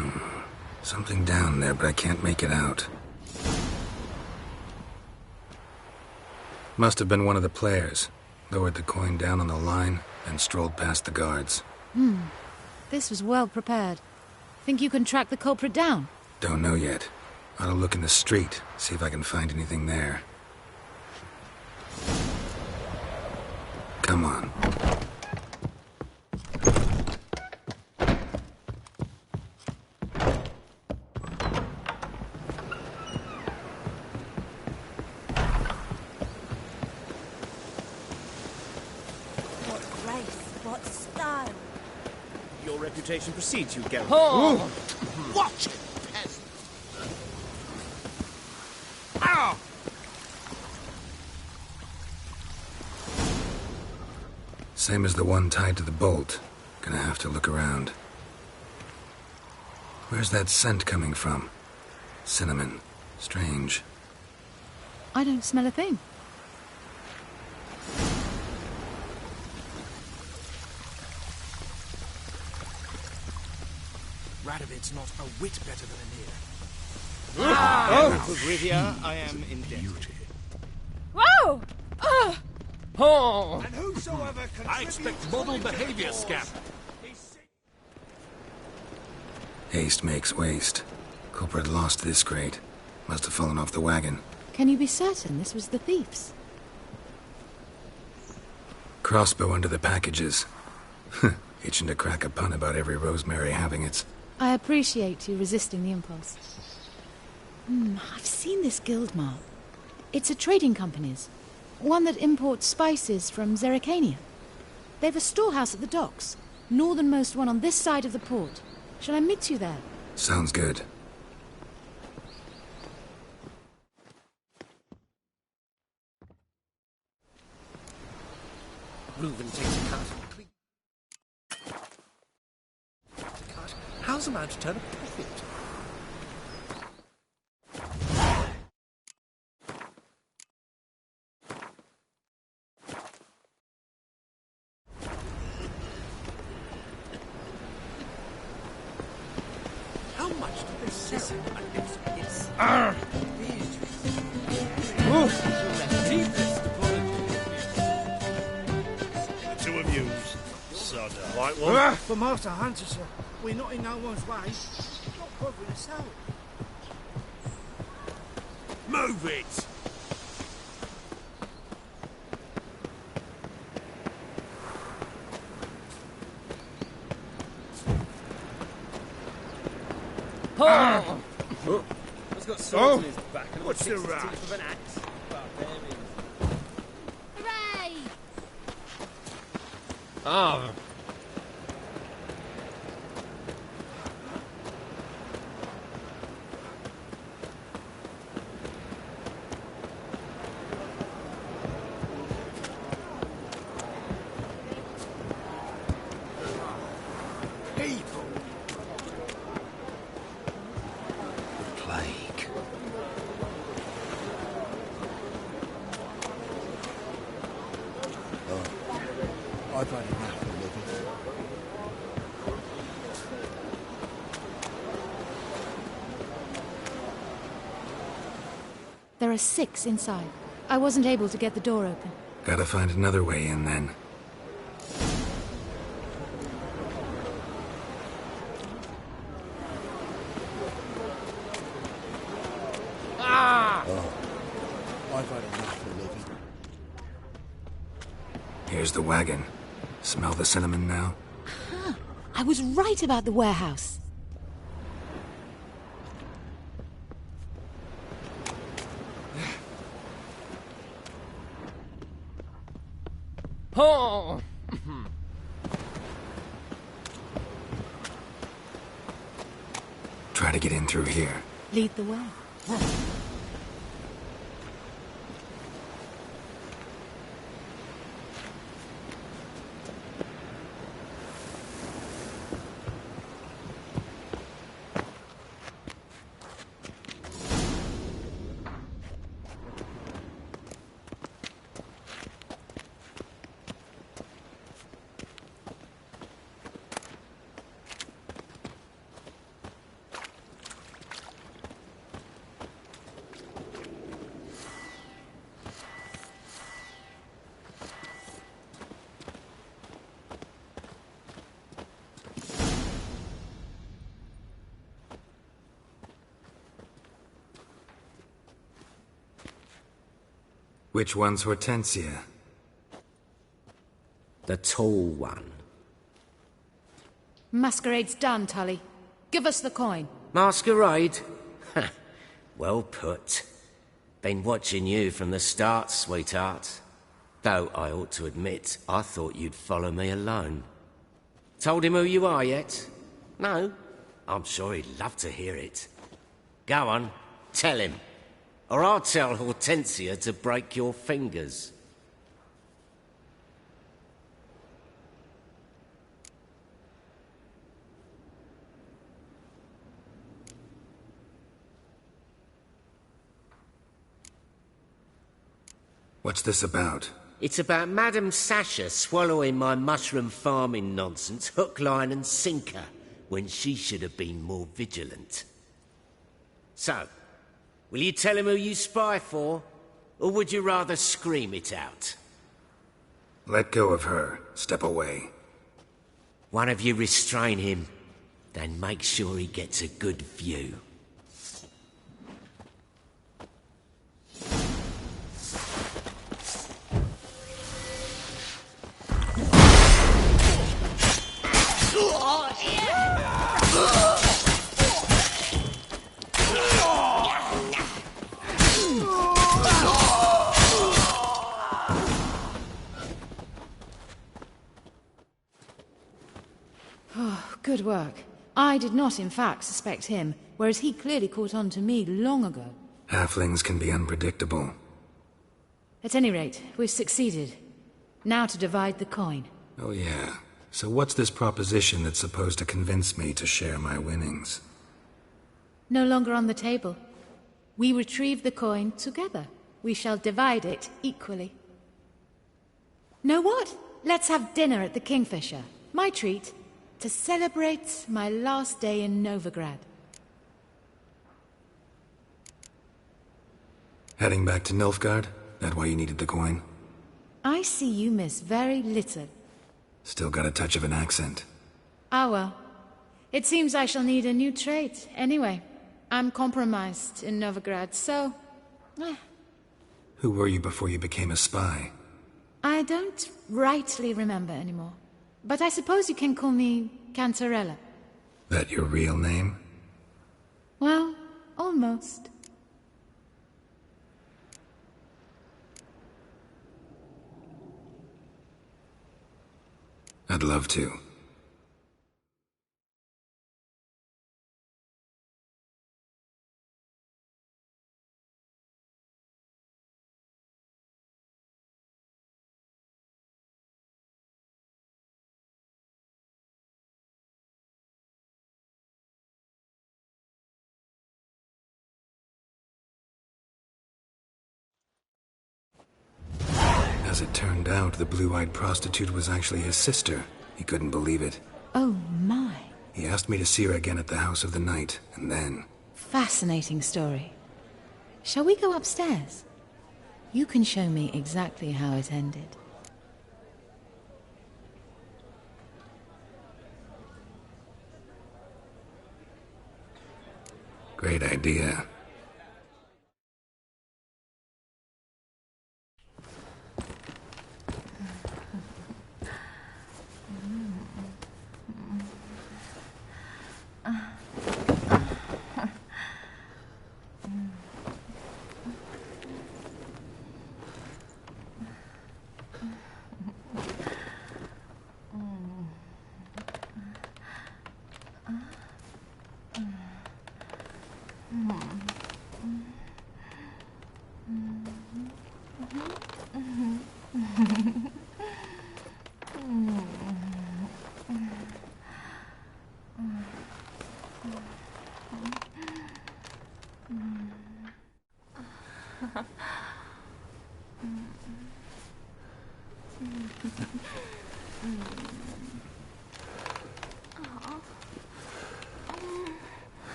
Something down there, but I can't make it out. Must have been one of the players. Lowered the coin down on the line and strolled past the guards. This was well prepared. Think you can track the culprit down? Don't know yet. Ought to look in the street, see if I can find anything there. Come on. What grace, what style. Your reputation precedes you, Geralt. Oh. Watch it, peasant! Ow! Same as the one tied to the bolt. Gonna have to look around. Where's that scent coming from? Cinnamon. Strange. I don't smell a thing. Radovid's not a whit better than Anir. To Rivia, I am indebted. Whoa! Oh! And whosoever I expect model behavior, Scamp. Haste makes waste. Culprit lost this crate. Must have fallen off the wagon. Can you be certain this was the thief's? Crossbow under the packages. Itching to crack a pun about every Rosemary having its... I appreciate you resisting the impulse. I've seen this guild mark. It's a trading company's. One that imports spices from Zerrikania. They've a storehouse at the docks. Northernmost one on this side of the port. Shall I meet you there? Sounds good. Reuven takes a cart. How's a man to turn a profit? How much do they sell? Too amused. Sodder. Like what? For Master Hunter, sir. We're not in no one's way. Not bothering us out. Move it! Oh! He's got swords in his back and What's the the rush? teeth of an axe. Barbarians. Hooray! Ah. People! Plague. I've had enough of living. There are 6 inside. I wasn't able to get the door open. Gotta find another way in then. I've had enough of living. Here's the wagon. Smell the cinnamon now? I was right about the warehouse. Oh! Try to get in through here. Lead the way. Which one's Hortensia? The tall one. Masquerade's done, Tully. Give us the coin. Masquerade? Well put. Been watching you from the start, sweetheart. Though I ought to admit, I thought you'd follow me alone. Told him who you are yet? No? I'm sure he'd love to hear it. Go on, tell him. Or I'll tell Hortensia to break your fingers. What's this about? It's about Madame Sasha swallowing my mushroom farming nonsense hook, line and sinker when she should have been more vigilant. So, will you tell him who you spy for, or would you rather scream it out? Let go of her. Step away. One of you restrain him, then make sure he gets a good view. Oh, good work. I did not, in fact, suspect him, whereas he clearly caught on to me long ago. Halflings can be unpredictable. At any rate, we've succeeded. Now to divide the coin. Oh yeah. So what's this proposition that's supposed to convince me to share my winnings? No longer on the table. We retrieve the coin together. We shall divide it equally. Know what? Let's have dinner at the Kingfisher. My treat. To celebrate my last day in Novigrad. Heading back to Nilfgaard? That why you needed the coin? I see you miss very little. Still got a touch of an accent. Ah well. It seems I shall need a new trait. Anyway, I'm compromised in Novigrad, so... Who were you before you became a spy? I don't rightly remember anymore. But I suppose you can call me Cantarella. That your real name? Well, almost. I'd love to. As it turned out, the blue-eyed prostitute was actually his sister. He couldn't believe it. Oh my. He asked me to see her again at the House of the Night, and then... Fascinating story. Shall we go upstairs? You can show me exactly how it ended. Great idea.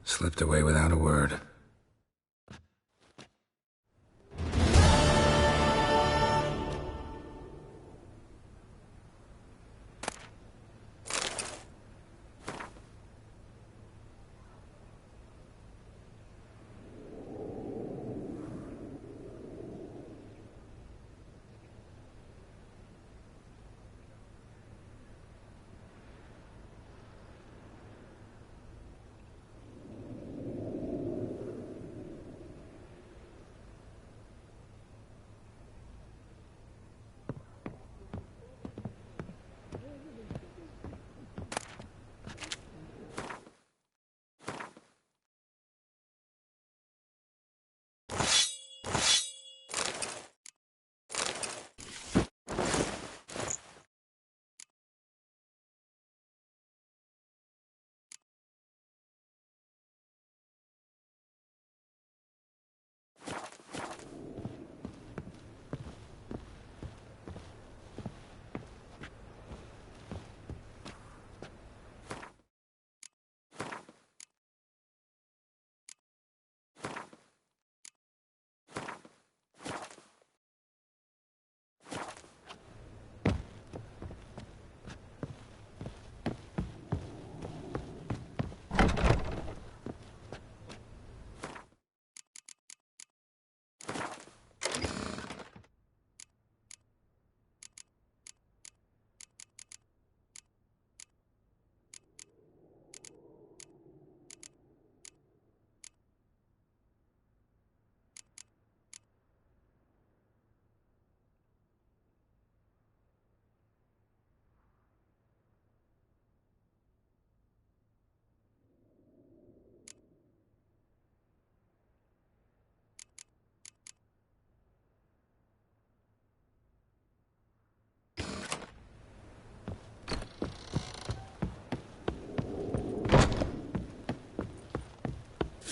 Slipped away without a word.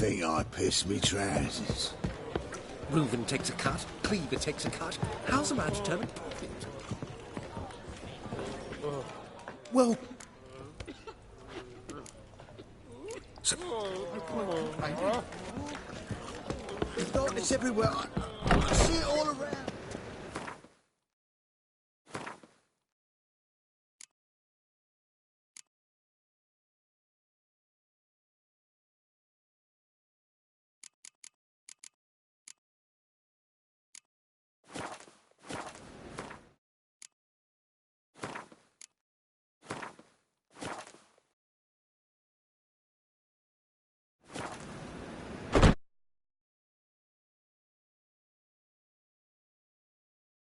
think I pissed me trousers? Reuven takes a cut, Cleaver takes a cut. How's a man determined profit? Well... There's darkness everywhere. I see it all around.